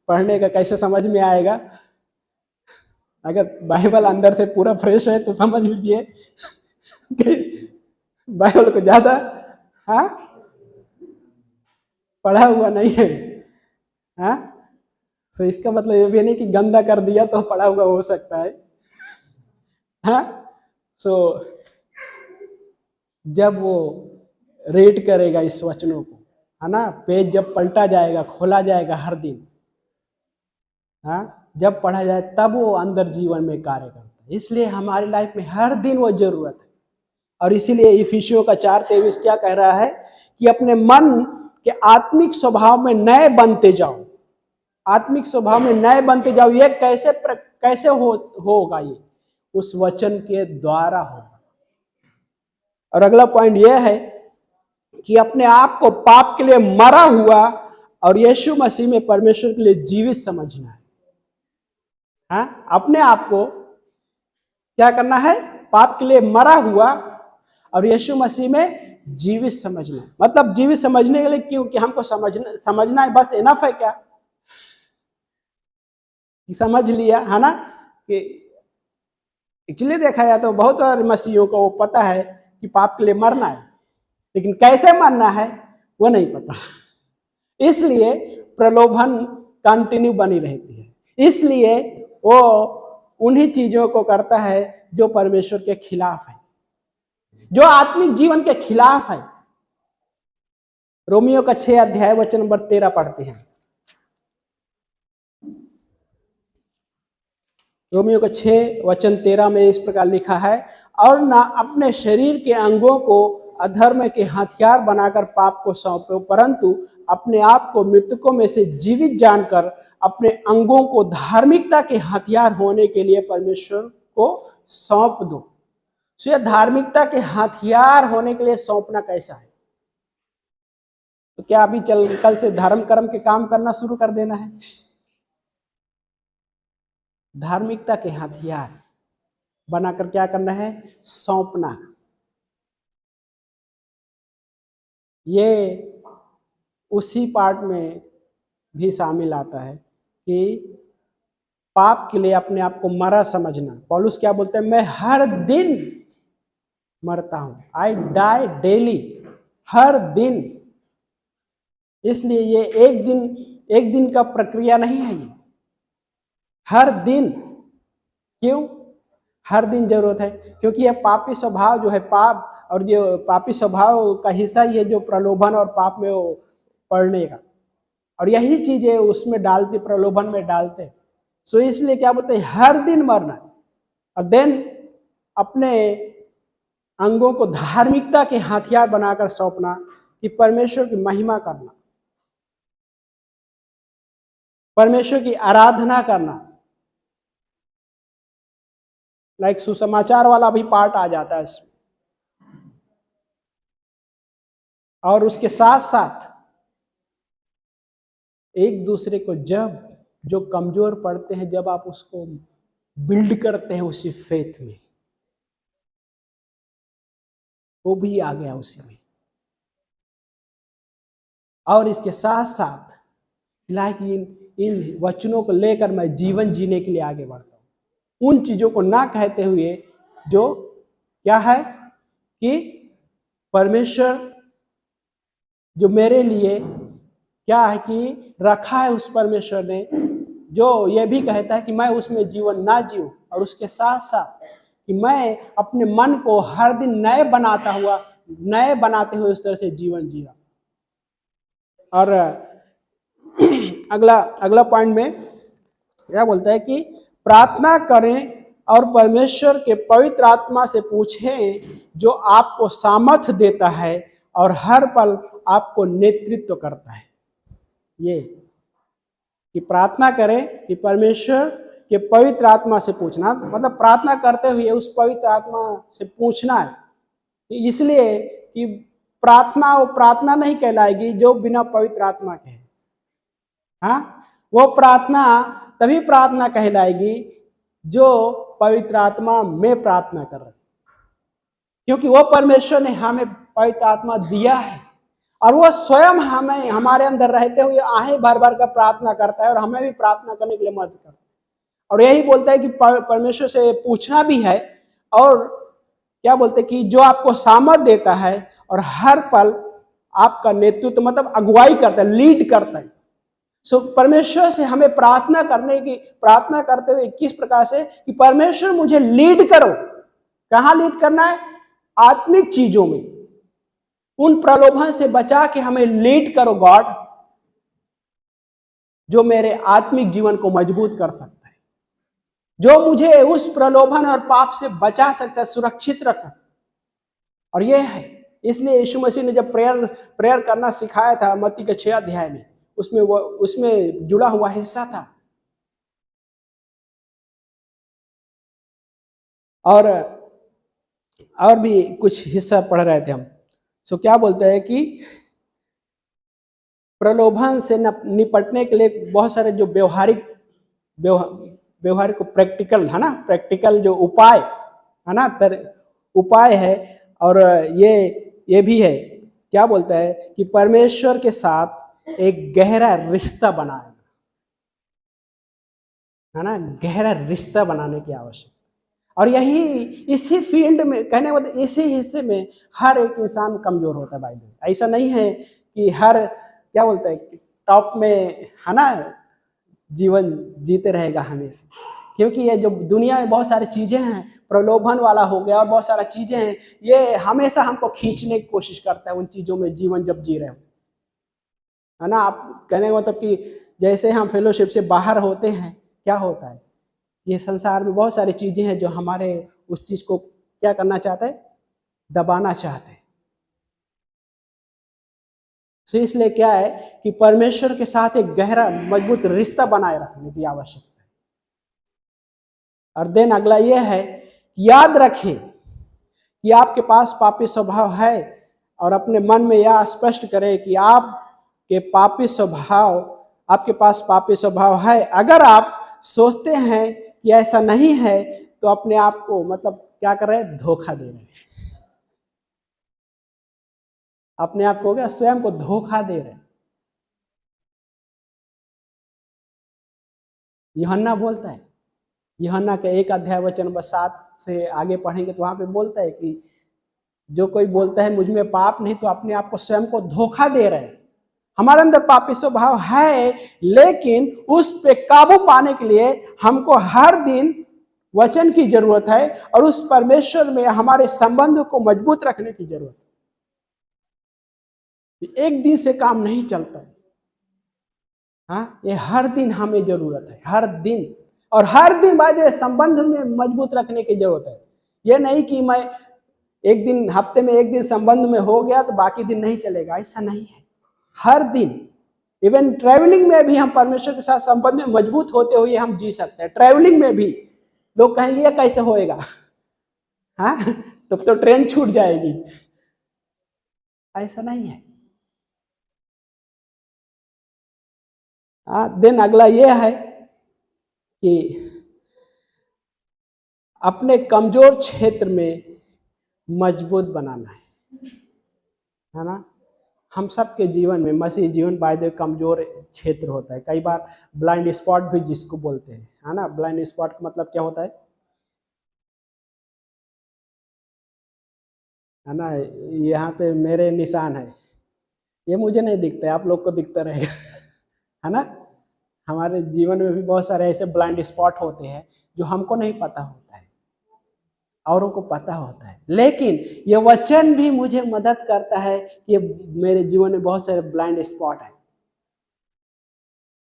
[SPEAKER 1] पढ़ने का कैसे समझ में आएगा? अगर बाइबल अंदर से पूरा फ्रेश है तो समझ लीजिए कि बाइबल को ज्यादा, हाँ, पढ़ा हुआ नहीं है। हाँ, तो इसका मतलब ये भी नहीं कि गंदा कर दिया तो पढ़ा हुआ हो सकता है। हाँ, सो जब वो रीड करेगा इस वचनों को, है ना, पेज जब पलटा जाएगा, खोला जाएगा हर दिन, हाँ, जब पढ़ा जाए तब वो अंदर जीवन में कार्य करता है। इसलिए हमारी लाइफ में हर दिन वो जरूरत है। और इसीलिए इफिसियों का 4:23 क्या कह रहा है कि अपने मन के आत्मिक स्वभाव में नए बनते जाओ। आत्मिक स्वभाव में नए बनते जाओ। ये कैसे होगा? ये उस वचन के द्वारा होगा। और अगला पॉइंट यह है कि अपने आप को पाप के लिए मरा हुआ और यीशु मसीह में परमेश्वर के लिए जीवित समझना है। हाँ, अपने आप को क्या करना है? पाप के लिए मरा हुआ और यीशु मसीह में जीवित समझना। मतलब जीवित समझने के लिए क्यों? कि हमको समझना है, बस इनफ है क्या? समझ लिया, है ना? कि एक्चुअली देखा जाए तो बहुत सारे मसीहियों को वो पता है कि पाप के लिए मरना है, लेकिन कैसे मरना है वो नहीं पता। इसलिए प्रलोभन कंटिन्यू बनी रहती है। इसलिए वो उन्हीं चीजों को करता है जो परमेश्वर के खिलाफ है, जो आत्मिक जीवन के खिलाफ है। रोमियो का 6 वचन नंबर 13 पढ़ते हैं। रोमियो का 6:13 में इस प्रकार लिखा है, और ना अपने शरीर के अंगों को अधर्म के हथियार बनाकर पाप को सौंपो, परंतु अपने आप को मृतकों में से जीवित जानकर अपने अंगों को धार्मिकता के हथियार होने के लिए परमेश्वर को सौंप दो। तो यह धार्मिकता के हथियार होने के लिए सौंपना कैसा है? तो क्या अभी कल से धर्म कर्म के काम करना शुरू कर देना है? धार्मिकता के हथियार बनाकर क्या करना है? सौंपना। ये उसी पार्ट में भी शामिल आता है कि पाप के लिए अपने आप को मरा समझना। पौलुस क्या बोलते हैं? मैं हर दिन मरता हूं, आई डाई डेली, हर दिन। इसलिए ये एक दिन का प्रक्रिया नहीं है, ये हर दिन। क्यों हर दिन जरूरत है? क्योंकि यह पापी स्वभाव जो है, पाप और जो पापी स्वभाव का हिस्सा ही है जो प्रलोभन और पाप में वो पड़ने का, और यही चीजें उसमें डालते, प्रलोभन में डालते। सो इसलिए क्या बोलते हैं? हर दिन मरना, और देन अपने अंगों को धार्मिकता के हथियार बनाकर सौंपना, कि परमेश्वर की महिमा करना, परमेश्वर की आराधना करना। लाइक सुसमाचार वाला भी पार्ट आ जाता है इसमें। और उसके साथ साथ एक दूसरे को जब जो कमजोर पड़ते हैं, जब आप उसको बिल्ड करते हैं उसी फेथ में, वो भी आ गया उसी में। और इसके साथ साथ लाइक इन वचनों को लेकर मैं जीवन जीने के लिए आगे बढ़ता हूं, उन चीजों को ना कहते हुए जो क्या है कि परमेश्वर जो मेरे लिए क्या है कि रखा है, उस परमेश्वर ने जो ये भी कहता है कि मैं उसमें जीवन ना जीऊं, और उसके साथ साथ कि मैं अपने मन को हर दिन नए बनाते हुए उस तरह से जीवन जी रहा। और अगला पॉइंट में क्या बोलता है कि प्रार्थना करें और परमेश्वर के पवित्र आत्मा से पूछें, जो आपको सामर्थ्य देता है और हर पल आपको नेतृत्व करता है। ये कि प्रार्थना करें कि परमेश्वर के पवित्र आत्मा से पूछना, मतलब प्रार्थना करते हुए उस पवित्र आत्मा से पूछना है। इसलिए कि प्रार्थना वो प्रार्थना नहीं कहलाएगी जो बिना पवित्र आत्मा के है। हाँ, वो प्रार्थना तभी प्रार्थना कहलाएगी जो पवित्र आत्मा में प्रार्थना कर रहे, क्योंकि वो परमेश्वर ने हमें पवित्र आत्मा दिया है, और वो स्वयं हमें हमारे अंदर रहते हुए आहें भर भर कर प्रार्थना करता है, और हमें भी प्रार्थना करने के लिए मदद करता है। और यही बोलता है कि परमेश्वर से पूछना भी है, और क्या बोलते हैं कि जो आपको सामर्थ देता है और हर पल आपका नेतृत्व मतलब अगुवाई करता है, लीड करता है। सो परमेश्वर से हमें प्रार्थना करते हुए किस प्रकार से कि परमेश्वर मुझे लीड करो। कहां लीड करना है? आत्मिक चीजों में। उन प्रलोभन से बचा के हमें लीड करो गॉड, जो मेरे आत्मिक जीवन को मजबूत कर सकता है, जो मुझे उस प्रलोभन और पाप से बचा सकता है, सुरक्षित रख सकता है। और यह है, इसलिए यीशु मसीह ने जब प्रेयर करना सिखाया था मत्ती के 6 अध्याय में, उसमें जुड़ा हुआ हिस्सा था। और भी कुछ हिस्सा पढ़ रहे थे हम। सो क्या बोलते हैं कि प्रलोभन से निपटने के लिए बहुत सारे जो व्यवहारिक प्रैक्टिकल है ना, प्रैक्टिकल जो उपाय है ना, उपाय है। और ये भी है, क्या बोलता है कि परमेश्वर के साथ एक गहरा रिश्ता बनाए, है ना, गहरा रिश्ता बनाने की आवश्यकता। और यही इसी फील्ड में कहने मतलब इसी हिस्से में हर एक इंसान कमजोर होता है भाई। ऐसा नहीं है कि हर क्या बोलते हैं टॉप में है ना जीवन जीते रहेगा हमेशा, क्योंकि ये जो दुनिया में बहुत सारी चीजें हैं, प्रलोभन वाला हो गया और बहुत सारी चीजें हैं, ये हमेशा हमको खींचने की कोशिश करता है उन चीजों में जीवन जब जी रहे हो, है ना। आप कहने का मतलब कि जैसे हम फेलोशिप से बाहर होते हैं, क्या होता है, ये संसार में बहुत सारी चीजें हैं जो हमारे उस चीज को क्या करना चाहते हैं, दबाना चाहते हैं। तो इसलिए क्या है कि परमेश्वर के साथ एक गहरा मजबूत रिश्ता बनाए रखने की आवश्यकता है। और देन अगला यह है, याद रखें कि आपके पास पापी स्वभाव है, और अपने मन में यह स्पष्ट करें कि आपके पास पापी स्वभाव है। अगर आप सोचते हैं कि ऐसा नहीं है तो अपने आप को मतलब क्या कर रहे हैं, धोखा दे रहे हैं। अपने आप को क्या, स्वयं को धोखा दे रहे हैं। यूहन्ना बोलता है, यूहन्ना के 1 अध्याय वचन नंबर 7 से आगे पढ़ेंगे तो वहां पे बोलता है कि जो कोई बोलता है मुझ में पाप नहीं, तो अपने आप को स्वयं को धोखा दे रहे हैं। हमारे अंदर पापी स्वभाव है, लेकिन उस पे काबू पाने के लिए हमको हर दिन वचन की जरूरत है, और उस परमेश्वर में हमारे संबंध को मजबूत रखने की जरूरत है। एक दिन से काम नहीं चलता है, हाँ, ये हर दिन हमें जरूरत है, हर दिन। और हर दिन बाद संबंध में मजबूत रखने की जरूरत है। ये नहीं कि मैं एक दिन, हफ्ते में एक दिन संबंध में हो गया तो बाकी दिन नहीं चलेगा, ऐसा नहीं है। हर दिन, इवन ट्रैवलिंग में भी हम परमेश्वर के साथ संबंध में मजबूत होते हुए हम जी सकते हैं। ट्रैवलिंग में भी लोग कहेंगे ये कैसे होएगा, हाँ, तो ट्रेन छूट जाएगी, ऐसा नहीं है। देन अगला ये है कि अपने कमजोर क्षेत्र में मजबूत बनाना है ना। हम सबके जीवन में, मसीह जीवन बाय कमजोर क्षेत्र होता है। कई बार ब्लाइंड स्पॉट भी जिसको बोलते हैं, है ना। ब्लाइंड स्पॉट का मतलब क्या होता है ना। यहाँ पे मेरे निशान है, ये मुझे नहीं दिखता है, आप लोग को दिखता रहेगा, है ना। हमारे जीवन में भी बहुत सारे ऐसे ब्लाइंड स्पॉट होते हैं जो हमको नहीं पता होता है, औरों को पता होता है। लेकिन ये वचन भी मुझे मदद करता है कि मेरे जीवन में बहुत सारे ब्लाइंड स्पॉट है,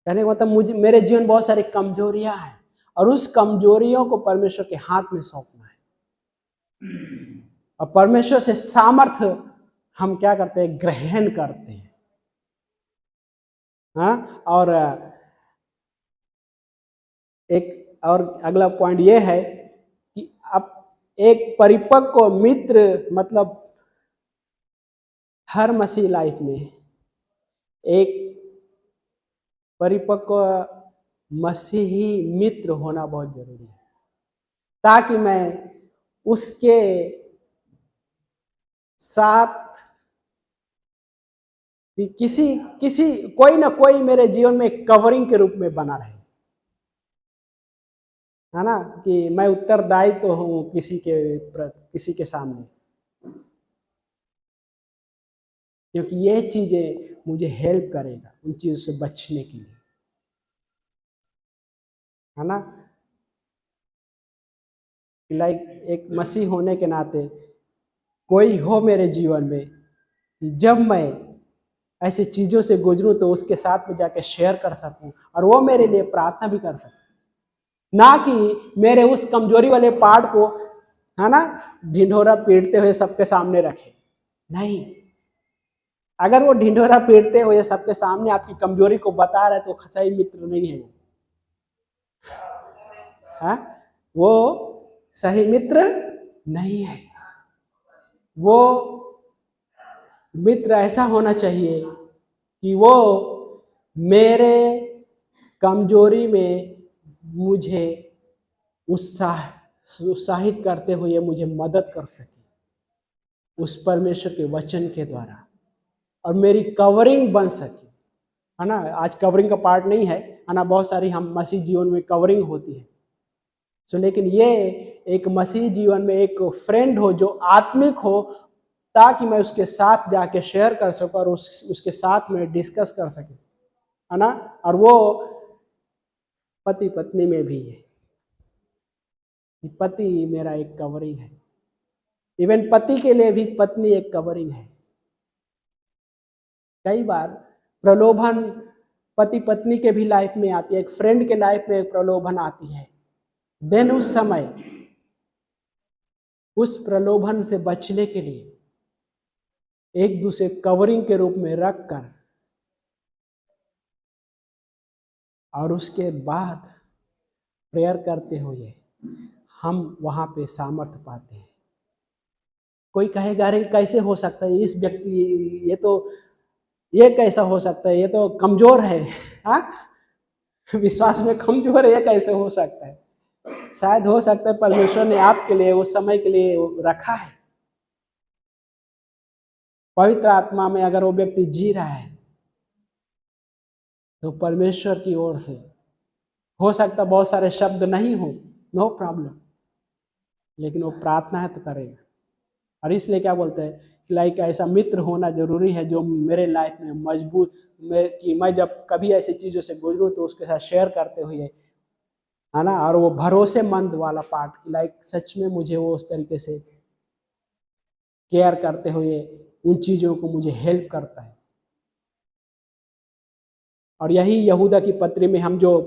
[SPEAKER 1] कहने का मतलब मेरे जीवन में बहुत सारी कमजोरियां हैं, और उस कमजोरियों को परमेश्वर के हाथ में सौंपना है। और परमेश्वर से सामर्थ्य हम क्या करते हैं, ग्रहण करते हैं, हाँ। और एक और अगला पॉइंट ये है कि अब एक परिपक्व मित्र मतलब हर मसीह लाइफ में एक परिपक्व मसीही मित्र होना बहुत जरूरी है, ताकि मैं उसके साथ किसी कोई ना कोई मेरे जीवन में कवरिंग के रूप में बना रहे, है ना, कि मैं उत्तरदायी तो हूं किसी के सामने। क्योंकि ये चीज़ें मुझे हेल्प करेगा उन चीज़ों से बचने के लिए, है ना। लाइक एक मसीह होने के नाते कोई हो मेरे जीवन में कि जब मैं ऐसी चीज़ों से गुजरूं तो उसके साथ में जाके शेयर कर सकूं और वो मेरे लिए प्रार्थना भी कर सके, ना कि मेरे उस कमजोरी वाले पार्ट को, है ना, ढिंढोरा पीटते हुए सबके सामने रखे। नहीं, अगर वो ढिंढोरा पीटते हुए सबके सामने आपकी कमजोरी को बता रहे तो सही मित्र नहीं है वो, है वो सही मित्र नहीं है। वो मित्र ऐसा होना चाहिए कि वो मेरे कमजोरी में मुझे उत्साहित करते हुए मुझे मदद कर सके उस परमेश्वर के वचन के द्वारा, और मेरी कवरिंग बन सके, है ना। आज कवरिंग का पार्ट नहीं है ना, बहुत सारी हम मसीह जीवन में कवरिंग होती है। सो लेकिन ये एक मसीह जीवन में एक फ्रेंड हो जो आत्मिक हो, ताकि मैं उसके साथ जाके शेयर कर सकूं और उसके साथ में डिस्कस कर सकूं, है ना। और वो पति पत्नी में भी है, पति मेरा एक कवरिंग है, इवन पति के लिए भी पत्नी एक कवरिंग है। कई बार प्रलोभन पति पत्नी के भी लाइफ में आती है, एक फ्रेंड के लाइफ में एक प्रलोभन आती है, देन उस समय उस प्रलोभन से बचने के लिए एक दूसरे कवरिंग के रूप में रखकर और उसके बाद प्रेयर करते हुए हम वहां पे सामर्थ्य पाते हैं। कोई कहेगा अरे कैसे हो सकता है, इस व्यक्ति ये कैसा हो सकता है, ये तो कमजोर है, हाँ विश्वास में कमजोर है, ये कैसे हो सकता है। शायद हो सकता है परमेश्वर ने आपके लिए उस समय के लिए रखा है। पवित्र आत्मा में अगर वो व्यक्ति जी रहा है तो परमेश्वर की ओर से हो सकता बहुत सारे शब्द नहीं हो, नो प्रॉब्लम, लेकिन वो प्रार्थना है तो करेगा। और इसलिए क्या बोलते हैं, लाइक ऐसा मित्र होना जरूरी है जो मेरे लाइफ में मजबूत कि मैं जब कभी ऐसी चीज़ों से गुजरूं तो उसके साथ शेयर करते हुए, है ना, और वो भरोसेमंद वाला पार्ट, लाइक सच में मुझे वो उस तरीके से केयर करते हुए उन चीज़ों को मुझे हेल्प करता है। और यही यहूदा की पत्री में हम जो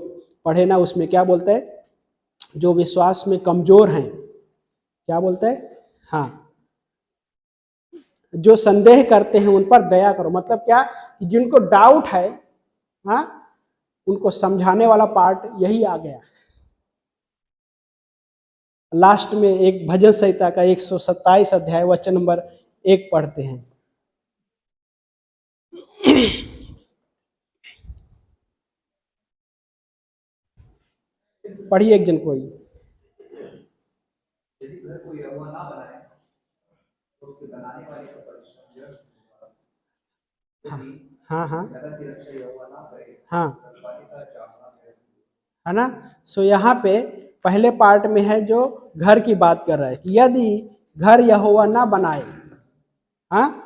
[SPEAKER 1] पढ़े ना, उसमें क्या बोलते हैं, जो विश्वास में कमजोर हैं, क्या बोलते हैं, हाँ, जो संदेह करते हैं उन पर दया करो। मतलब क्या, कि जिनको डाउट है, हाँ, उनको समझाने वाला पार्ट यही आ गया। लास्ट में एक भजन संहिता का 127 अध्याय वचन नंबर 1 पढ़ते हैं। पढ़िए एक जन कोई।
[SPEAKER 2] यदि घर को यहोवा ना बनाए तो उसके बनाने वाले का परिश्रम व्यर्थ होगा।
[SPEAKER 1] हाँ हाँ
[SPEAKER 2] नगर की रक्षा यहोवा ना करे,
[SPEAKER 1] हाँ,
[SPEAKER 2] रखवाले का जागना व्यर्थ होगा।
[SPEAKER 1] है ना। सो यहाँ पे पहले पार्ट में है जो घर की बात कर रहा है कि यदि घर यहोवा ना बनाए, हाँ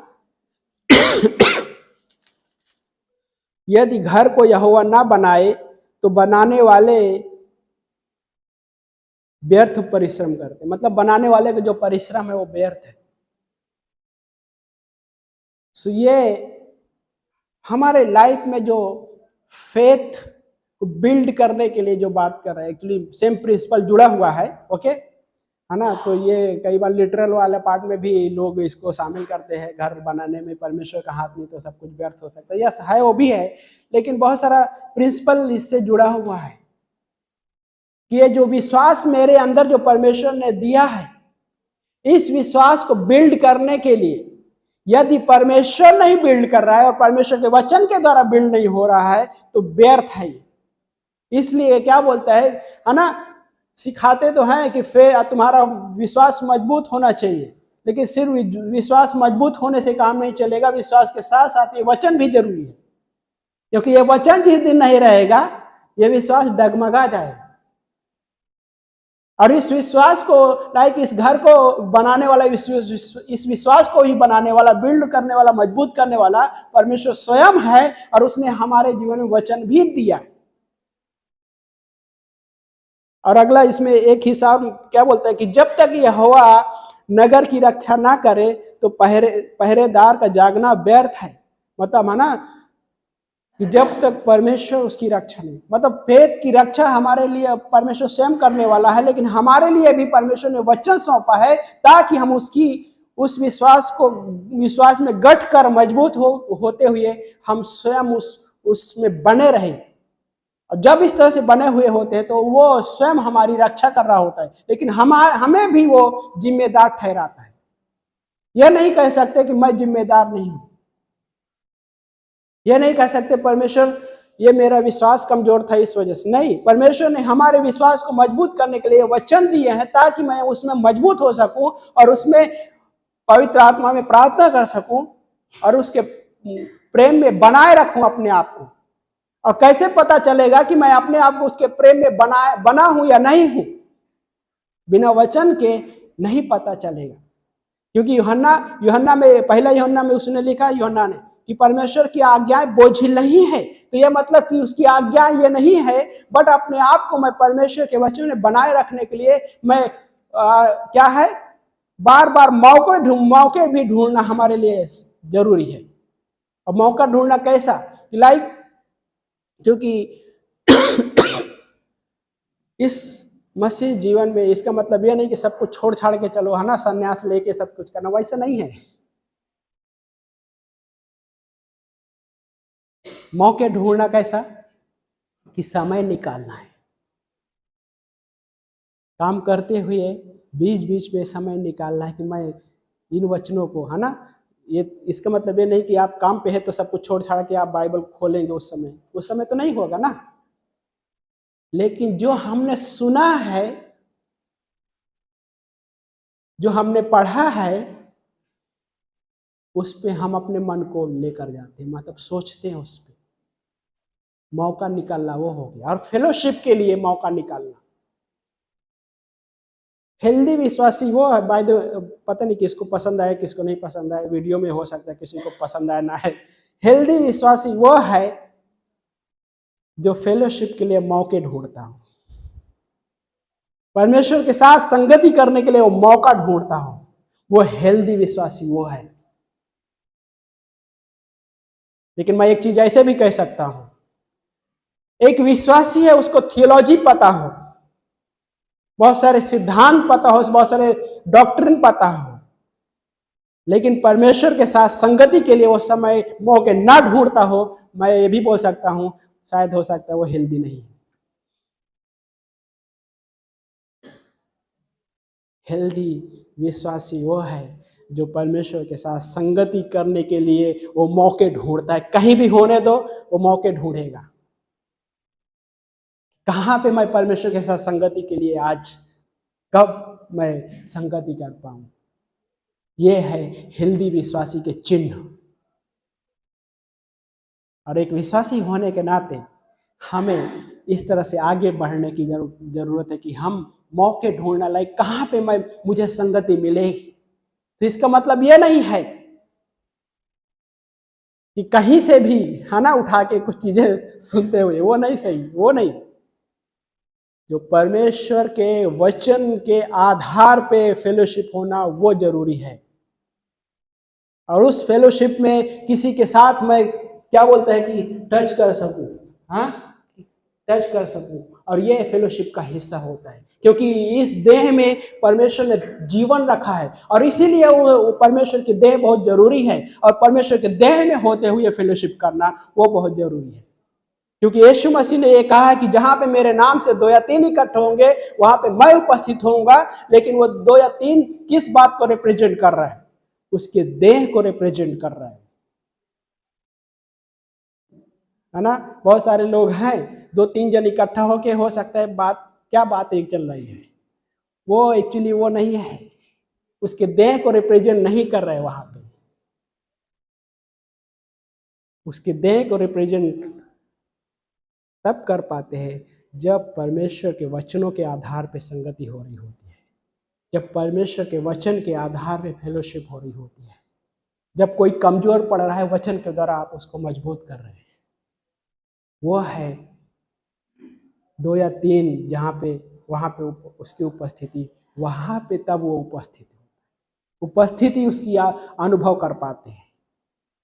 [SPEAKER 1] यदि घर को यहोवा ना बनाए तो बनाने वाले व्यर्थ परिश्रम करते, मतलब बनाने वाले का जो परिश्रम है वो व्यर्थ है। सो ये हमारे लाइफ में जो फेथ को बिल्ड करने के लिए जो बात कर रहे हैं, एक्चुअली सेम प्रिंसिपल जुड़ा हुआ है, ओके, है ना। तो ये कई बार लिटरल वाले पार्ट में भी लोग इसको शामिल करते हैं, घर बनाने में परमेश्वर का हाथ नहीं तो सब कुछ व्यर्थ हो सकता है। यस है, वो भी है, लेकिन बहुत सारा प्रिंसिपल इससे जुड़ा हुआ है कि ये जो विश्वास मेरे अंदर जो परमेश्वर ने दिया है, इस विश्वास को बिल्ड करने के लिए यदि परमेश्वर नहीं बिल्ड कर रहा है और परमेश्वर के वचन के द्वारा बिल्ड नहीं हो रहा है तो व्यर्थ है। इसलिए क्या बोलता है ना, सिखाते तो हैं कि तुम्हारा विश्वास मजबूत होना चाहिए, लेकिन सिर्फ विश्वास मजबूत होने से काम नहीं चलेगा, विश्वास के साथ साथ ये वचन भी जरूरी है, क्योंकि ये वचन जिस दिन नहीं रहेगा ये विश्वास डगमगा जाएगा। और इस विश्वास को, लाइक इस घर को बनाने वाला, इस विश्वास को ही बनाने वाला, बिल्ड करने वाला, मजबूत करने वाला परमेश्वर स्वयं है। और उसने हमारे जीवन में वचन भी दिया है। और अगला इसमें एक हिसाब क्या बोलता है कि जब तक यहोवा नगर की रक्षा ना करे तो पहरेदार का जागना व्यर्थ है। मतलब है ना कि जब तक परमेश्वर उसकी रक्षा नहीं, मतलब फेथ की रक्षा हमारे लिए परमेश्वर स्वयं करने वाला है, लेकिन हमारे लिए भी परमेश्वर ने वचन सौंपा है ताकि हम उस विश्वास में गठ कर मजबूत होते हुए हम स्वयं उसमें बने रहें। और जब इस तरह से बने हुए होते हैं तो वो स्वयं हमारी रक्षा कर रहा होता है, लेकिन हमें भी वो जिम्मेदार ठहराता है। यह नहीं कह सकते कि मैं जिम्मेदार नहीं हूं, यह नहीं कह सकते परमेश्वर ये मेरा विश्वास कमजोर था इस वजह से। नहीं, परमेश्वर ने हमारे विश्वास को मजबूत करने के लिए वचन दिए हैं ताकि मैं उसमें मजबूत हो सकूं और उसमें पवित्र आत्मा में प्रार्थना कर सकूं और उसके प्रेम में बनाए रखूं अपने आप को। और कैसे पता चलेगा कि मैं अपने आप को उसके प्रेम में बना हूं या नहीं हूं? बिना वचन के नहीं पता चलेगा। क्योंकि यूहन्ना में, पहला यूहन्ना में उसने लिखा, यूहन्ना ने, कि परमेश्वर की आज्ञाएं बोझिल नहीं है। तो यह मतलब कि उसकी आज्ञा ये नहीं है, बट अपने आप को मैं परमेश्वर के वचन में बनाए रखने के लिए मैं क्या है, बार बार मौके भी ढूंढना हमारे लिए जरूरी है। और मौका ढूंढना कैसा, लाइक क्योंकि इस मसीह जीवन में इसका मतलब यह नहीं कि सब कुछ छोड़ छाड़ के चलो, है ना, संन्यास लेके सब कुछ करना, वैसा नहीं है। मौके ढूंढना कैसा, कि समय निकालना है, काम करते हुए बीच बीच में समय निकालना है कि मैं इन वचनों को, है ना, ये इसका मतलब ये नहीं कि आप काम पे है तो सब कुछ छोड़ छाड़ के आप बाइबल खोलेंगे उस समय तो नहीं होगा ना। लेकिन जो हमने सुना है, जो हमने पढ़ा है, उस पे हम अपने मन को लेकर जाते हैं, मतलब सोचते हैं उस पे। मौका निकालना वो हो गया। और फेलोशिप के लिए मौका निकालना। हेल्दी विश्वासी वो है, बाय द, पता नहीं किसको पसंद आए किसको नहीं पसंद आए, वीडियो में हो सकता है किसी को पसंद आए ना है। हेल्दी विश्वासी वो है जो फेलोशिप के लिए मौके ढूंढता हो, परमेश्वर के साथ संगति करने के लिए वो मौका ढूंढता हो, वो हेल्दी विश्वासी वो है। लेकिन मैं एक चीज ऐसे भी कह सकता हूं, एक विश्वासी है उसको थियोलॉजी पता हो, बहुत सारे सिद्धांत पता हो, बहुत सारे डॉक्ट्रिन पता हो, लेकिन परमेश्वर के साथ संगति के लिए वो समय मौके ना ढूंढता हो, मैं ये भी बोल सकता हूं शायद हो सकता है वो हेल्दी नहीं है। हेल्दी विश्वासी वो है जो परमेश्वर के साथ संगति करने के लिए वो मौके ढूंढता है। कहीं भी होने दो, वो मौके ढूंढेगा। कहां पे मैं परमेश्वर के साथ संगति के लिए आज कब मैं संगति कर पाऊं। ये है हेल्दी विश्वासी के चिन्ह। और एक विश्वासी होने के नाते हमें इस तरह से आगे बढ़ने की जरूरत है कि हम मौके ढूंढना, लाइक कहां पे मुझे संगति मिलेगी। तो इसका मतलब ये नहीं है कि कहीं से भी, है ना, उठा के कुछ चीजें सुनते हुए, वो नहीं सही, वो नहीं। जो परमेश्वर के वचन के आधार पे फेलोशिप होना वो जरूरी है। और उस फेलोशिप में किसी के साथ मैं क्या बोलते हैं कि टच कर सकूं, हाँ, टच कर सकूं, और ये फेलोशिप का हिस्सा होता है। क्योंकि इस देह में परमेश्वर ने जीवन रखा है और इसीलिए वो परमेश्वर की देह बहुत जरूरी है। और परमेश्वर के देह में होते हुए फेलोशिप करना वो बहुत जरूरी है। क्योंकि यीशु मसीह ने ये कहा कि जहां पे मेरे नाम से 2 या 3 इकट्ठे होंगे वहां पे मैं उपस्थित होऊंगा। लेकिन वो 2 या 3 किस बात को रिप्रेजेंट कर रहा है? उसके देह को रिप्रेजेंट कर रहा है ना। बहुत सारे लोग हैं, 2-3 जन इकट्ठा होके हो सकता है बात एक चल रही है, वो एक्चुअली वो नहीं है, उसके देह को रिप्रेजेंट नहीं कर रहे वहां पे। उसके देह को रिप्रेजेंट तब कर पाते हैं जब परमेश्वर के वचनों के आधार पे संगति हो रही होती है, जब परमेश्वर के वचन के आधार पे फेलोशिप हो रही होती है, जब कोई कमजोर पड़ रहा है वचन के द्वारा आप उसको मजबूत कर रहे हैं, वो है 2 या 3 जहाँ पे वहाँ पे उसकी उपस्थिति, वहाँ पे तब वो उपस्थिति उसकी अनुभव कर पाते हैं।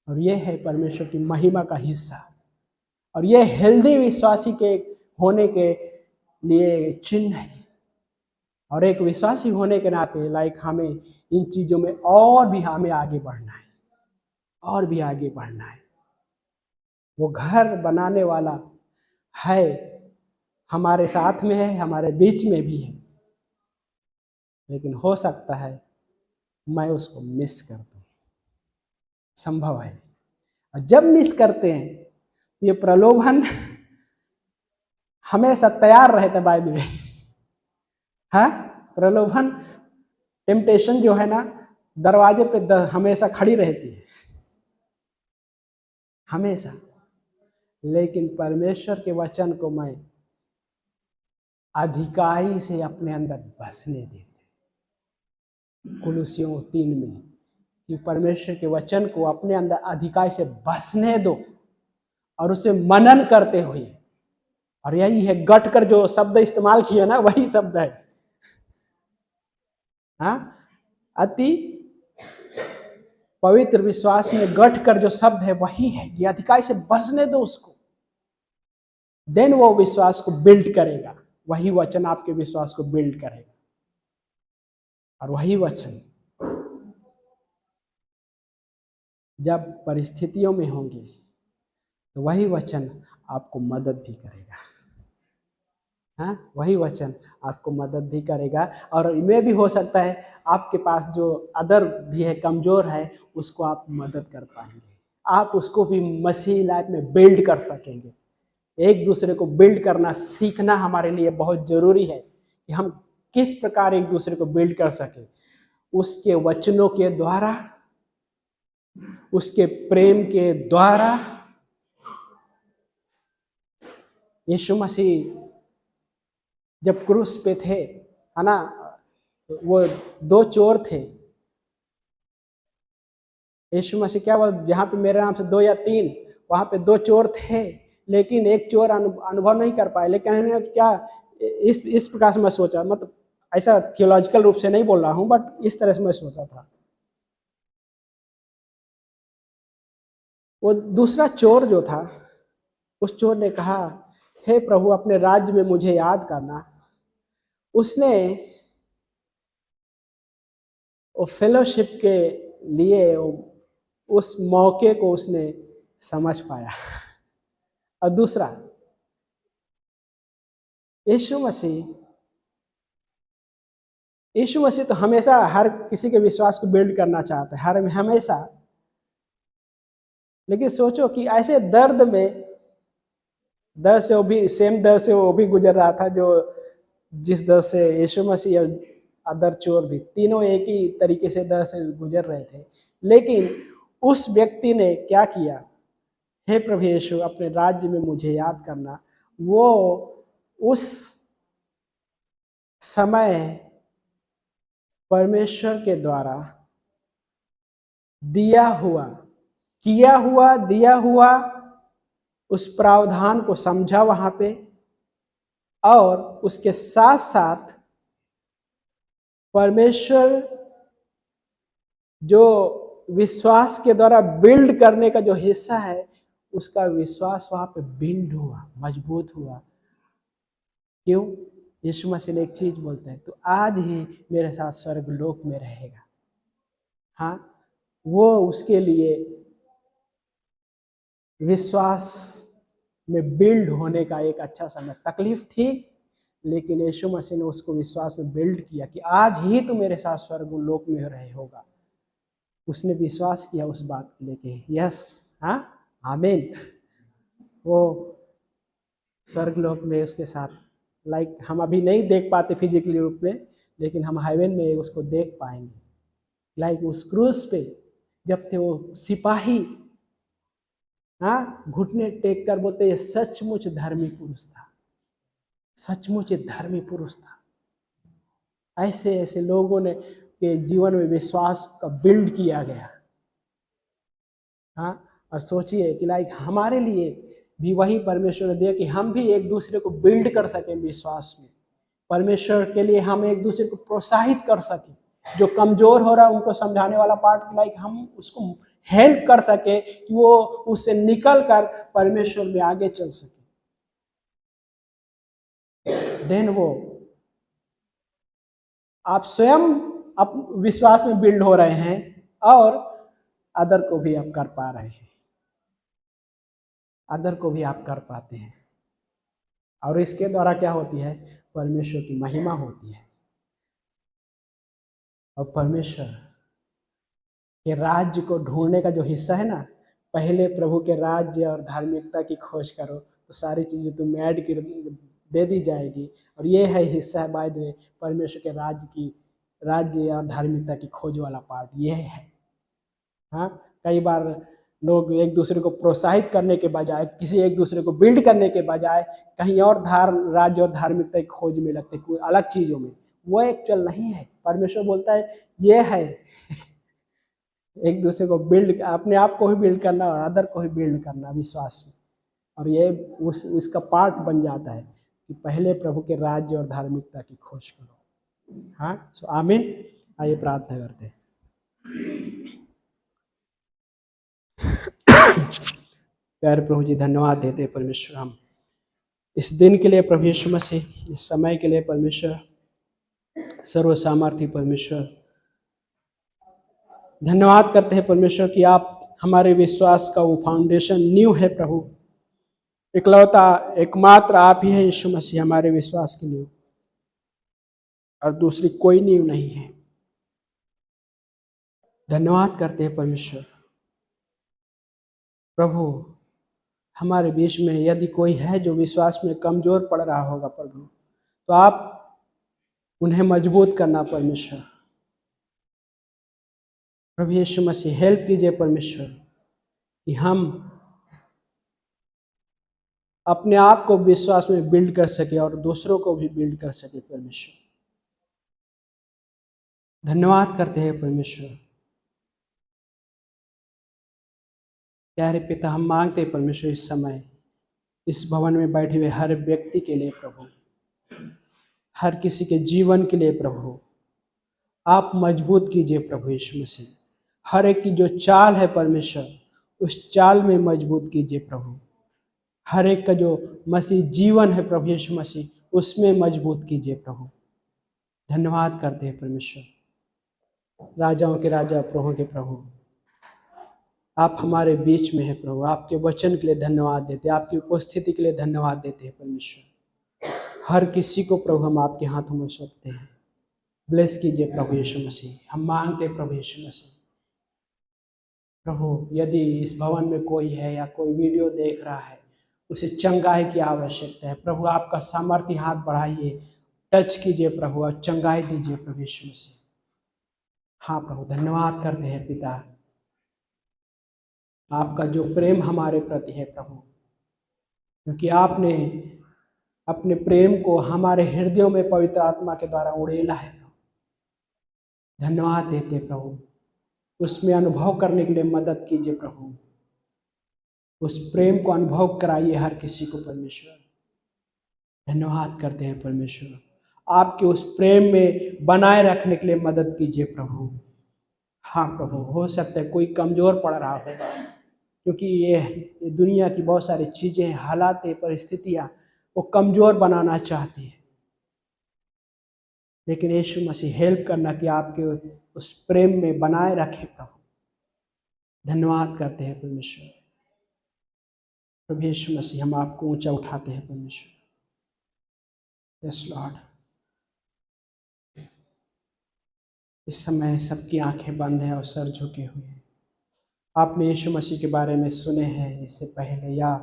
[SPEAKER 1] और ये है परमेश्वर की महिमा का हिस्सा, और ये हेल्दी विश्वासी के होने के लिए चिन्ह है। और एक विश्वासी होने के नाते हमें इन चीज़ों में और भी हमें आगे बढ़ना है, और भी आगे बढ़ना है। वो घर बनाने वाला है, हमारे साथ में है, हमारे बीच में भी है, लेकिन हो सकता है मैं उसको मिस कर दूं, संभव है। और जब मिस करते हैं तो ये प्रलोभन हमेशा तैयार रहता है। बाय द वे, हाँ, प्रलोभन, टेम्पटेशन जो है ना, दरवाजे पे हमेशा खड़ी रहती है, हमेशा। लेकिन परमेश्वर के वचन को मैं अधिकारी से अपने अंदर बसने देते, कुलुसियों 3 में, कि परमेश्वर के वचन को अपने अंदर अधिकारी से बसने दो और उसे मनन करते हुए। और यही है गट कर जो शब्द इस्तेमाल किए ना, वही शब्द है, हाँ, अति पवित्र विश्वास में गट कर जो शब्द है वही है कि अधिकारी से बसने दो उसको, देन वो विश्वास को बिल्ड करेगा। वही वचन आपके विश्वास को बिल्ड करेगा, और वही वचन जब परिस्थितियों में होंगे तो वही वचन आपको मदद भी करेगा, हाँ, वही वचन आपको मदद भी करेगा। और में भी हो सकता है आपके पास जो अदर भी है, कमजोर है, उसको आप मदद कर पाएंगे, आप उसको भी मसीह लाइफ में बिल्ड कर सकेंगे। एक दूसरे को बिल्ड करना सीखना हमारे लिए बहुत जरूरी है कि हम किस प्रकार एक दूसरे को बिल्ड कर सके, उसके वचनों के द्वारा, उसके प्रेम के द्वारा। यीशु मसीह जब क्रूस पे थे, है ना, वो 2 चोर थे। यीशु मसीह क्या बोल, जहाँ पे मेरे नाम से 2 या 3, वहाँ पे 2 चोर थे, लेकिन एक चोर अनुभव नहीं कर पाए। लेकिन क्या इस प्रकार से मैं सोचा, मतलब ऐसा थियोलॉजिकल रूप से नहीं बोल रहा हूँ, बट इस तरह से मैं सोचा था। वो दूसरा चोर जो था, उस चोर ने कहा, हे प्रभु अपने राज्य में मुझे याद करना। उसने वो फेलोशिप के लिए उस मौके को उसने समझ पाया। और दूसरा, यीशु मसीह तो हमेशा हर किसी के विश्वास को बिल्ड करना चाहता है, हर हमेशा। लेकिन सोचो कि ऐसे दर्द में, दर्द से वो भी सेम दर्द से वो भी गुजर रहा था जो जिस दर्द से यीशु मसीह और अदर चोर भी, तीनों एक ही तरीके से दर्द से गुजर रहे थे। लेकिन उस व्यक्ति ने क्या किया, हे प्रभु यीशु अपने राज्य में मुझे याद करना। वो उस समय परमेश्वर के द्वारा दिया हुआ उस प्रावधान को समझा वहां पे, और उसके साथ साथ परमेश्वर जो विश्वास के द्वारा बिल्ड करने का जो हिस्सा है, उसका विश्वास वहां पे बिल्ड हुआ, मजबूत हुआ। क्यों? यीशु मसीह ने एक चीज बोलते हैं, तो आज ही मेरे साथ स्वर्ग लोक में रहेगा। हाँ, वो उसके लिए विश्वास में बिल्ड होने का एक अच्छा समय, तकलीफ थी, लेकिन यीशु मसीह ने उसको विश्वास में बिल्ड किया कि आज ही तो मेरे साथ स्वर्ग लोक में रहे होगा। उसने विश्वास किया उस बात को लेके, यस, हाँ, आमीन। वो स्वर्ग लोक में उसके साथ, हम अभी नहीं देख पाते फिजिकली रूप में, लेकिन हम हेवन में उसको देख पाएंगे। उस क्रूस पे जब थे वो सिपाही, हाँ, घुटने टेक कर बोलते ये सचमुच धर्मी पुरुष था। सचमुच एक धर्मी पुरुष था। ऐसे ऐसे लोगों ने के जीवन में विश्वास का बिल्ड किया गया। हाँ, और सोचिए कि लाइक हमारे लिए भी वही परमेश्वर ने दिया कि हम भी एक दूसरे को बिल्ड कर सकें विश्वास में। परमेश्वर के लिए हम एक दूसरे को प्रोत्साहित कर सकें। जो कमजोर हो रहा है उनको समझाने वाला पार्ट, लाइक हम उसको हेल्प कर सके कि वो उससे निकल कर परमेश्वर में आगे चल सके। देन वो आप स्वयं अप विश्वास में बिल्ड हो रहे हैं और अदर को भी आप कर पा रहे हैं, अदर को भी आप कर पाते हैं। और इसके द्वारा क्या होती है? परमेश्वर की महिमा होती है। और परमेश्वर के राज्य को ढूंढने का जो हिस्सा है ना, पहले प्रभु के राज्य और धार्मिकता की खोज करो तो सारी चीज़ें तुम ऐड कर दे दी जाएगी। और ये है हिस्सा है बाय द वे परमेश्वर के राज्य और धार्मिकता की खोज वाला पार्ट ये है। हाँ, कई बार लोग एक दूसरे को प्रोत्साहित करने के बजाय, किसी एक दूसरे को बिल्ड करने के बजाय कहीं और राज्य और धार्मिकता की खोज में लगते, कोई अलग चीज़ों में। वो एक्चुअल नहीं है। परमेश्वर बोलता है ये है एक दूसरे को बिल्ड, अपने आप को ही बिल्ड करना और अदर को ही बिल्ड करना विश्वास में। और ये उसका पार्ट बन जाता है कि पहले प्रभु के राज्य और धार्मिकता की खोज करो। हाँ, सो आमीन। आइए प्रार्थना करते हैं। प्यारे प्रभु जी, धन्यवाद देते हैं परमेश्वर हम इस दिन के लिए, प्रभु यीशु मसीह, इस समय के लिए परमेश्वर, सर्व सामर्थी परमेश्वर, धन्यवाद करते हैं परमेश्वर कि आप हमारे विश्वास का वो फाउंडेशन न्यू है प्रभु। इकलौता एकमात्र आप ही है यीशु मसीह हमारे विश्वास की नींव, और दूसरी कोई नींव नहीं है। धन्यवाद करते हैं परमेश्वर। प्रभु हमारे बीच में यदि कोई है जो विश्वास में कमजोर पड़ रहा होगा प्रभु, तो आप उन्हें मजबूत करना परमेश्वर। प्रभु यीशु मसीह हेल्प कीजिए परमेश्वर कि हम अपने आप को विश्वास में बिल्ड कर सके और दूसरों को भी बिल्ड कर सके परमेश्वर। धन्यवाद करते हैं परमेश्वर। प्यारे पिता, हम मांगते हैं परमेश्वर इस समय इस भवन में बैठे हुए हर व्यक्ति के लिए प्रभु, हर किसी के जीवन के लिए प्रभु, आप मजबूत कीजिए प्रभु यीशु मसीह। हर एक की जो चाल है परमेश्वर, उस चाल में मजबूत कीजिए प्रभु। हर एक का जो मसीह जीवन है प्रभु यीशु मसीह, उसमें मजबूत कीजिए प्रभु। धन्यवाद करते हैं परमेश्वर। राजाओं के राजा, प्रभु के प्रभु, आप हमारे बीच में है प्रभु। आपके वचन के लिए धन्यवाद देते हैं, आपकी उपस्थिति के लिए धन्यवाद देते हैं परमेश्वर। हर किसी को प्रभु हम आपके हाथों में सौंपते हैं। ब्लेस कीजिए प्रभु यीशु मसीह। हम मांगते हैं प्रभु यीशु मसीह। प्रभु यदि इस भवन में कोई है या कोई वीडियो देख रहा है, उसे चंगाई की आवश्यकता है प्रभु, आपका सामर्थ्य हाथ बढ़ाइए, टच कीजिए प्रभु और चंगाई दीजिए प्रभु यीशु मसीह। हाँ प्रभु, धन्यवाद करते हैं पिता, आपका जो प्रेम हमारे प्रति है प्रभु, क्योंकि आपने अपने प्रेम को हमारे हृदयों में पवित्र आत्मा के द्वारा उड़ेला है। धन्यवाद देते प्रभु, उसमें अनुभव करने के लिए मदद कीजिए प्रभु। उस प्रेम को अनुभव कराइए हर किसी को परमेश्वर। धन्यवाद करते हैं परमेश्वर, आपके उस प्रेम में बनाए रखने के लिए मदद कीजिए प्रभु। हाँ प्रभु, हो सकता है कोई कमज़ोर पड़ रहा होगा, क्योंकि ये दुनिया की बहुत सारी चीज़ें, हालात, परिस्थितियाँ वो कमज़ोर बनाना चाहती है। लेकिन यीशु मसीह हेल्प करना कि आपके उस प्रेम में बनाए रखे प्रभु। धन्यवाद करते हैं परमेश्वर। प्रभु यीशु मसीह, हम आपको ऊंचा उठाते हैं परमेश्वर। Yes Lord. इस समय सबकी आंखें बंद हैं और सर झुके हुए हैं। आपने यीशु मसीह के बारे में सुने हैं इससे पहले या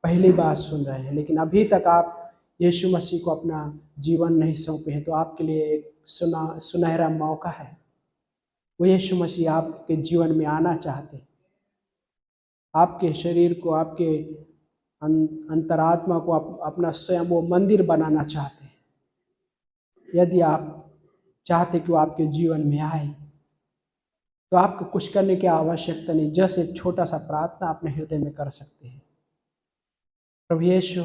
[SPEAKER 1] पहली बार सुन रहे हैं, लेकिन अभी तक आप यीशु मसीह को अपना जीवन नहीं सौंपे हैं, तो आपके लिए एक सुनहरा मौका है। वो यीशु मसीह आपके जीवन में आना चाहते हैं, आपके शरीर को, आपके अंतरात्मा को अपना स्वयं वो मंदिर बनाना चाहते हैं। यदि आप चाहते कि वो आपके जीवन में आए तो आपको कुछ करने की आवश्यकता नहीं, जैसे एक छोटा सा प्रार्थना अपने हृदय में कर सकते हैं। प्रभु यीशु,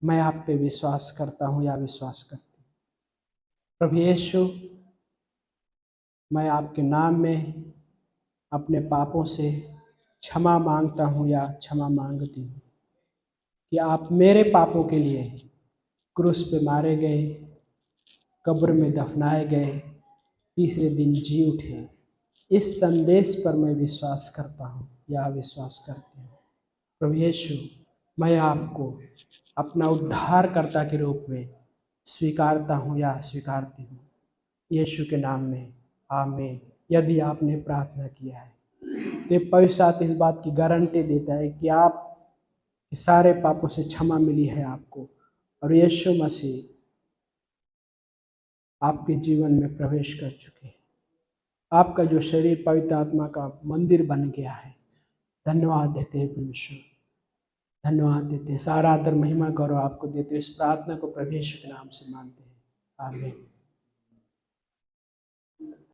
[SPEAKER 1] मैं आप पे विश्वास करता हूँ या विश्वास करती हूँ। प्रभु यीशु, मैं आपके नाम में अपने पापों से क्षमा मांगता हूँ या क्षमा मांगती हूँ कि आप मेरे पापों के लिए क्रूस पे मारे गए, कब्र में दफनाए गए, तीसरे दिन जी उठे। इस संदेश पर मैं विश्वास करता हूँ या विश्वास करती हूँ। प्रभु यीशु, मैं आपको अपना उद्धारकर्ता के रूप में स्वीकारता हूँ या स्वीकारती हूँ। यीशु के नाम में आमीन। यदि आपने प्रार्थना किया है तो ये पवित्र आत्मा इस बात की गारंटी देता है कि आप सारे पापों से क्षमा मिली है आपको, और यीशु मसीह आपके जीवन में प्रवेश कर चुके हैं। आपका जो शरीर पवित्र आत्मा का मंदिर बन गया है। धन्यवाद देते हैं परमेश्वर, धन्यवाद देते हैं। सारा आदर महिमा गौरव आपको देते हैं। इस प्रार्थना को प्रभु यीशु के नाम से मानते हैं। आमीन।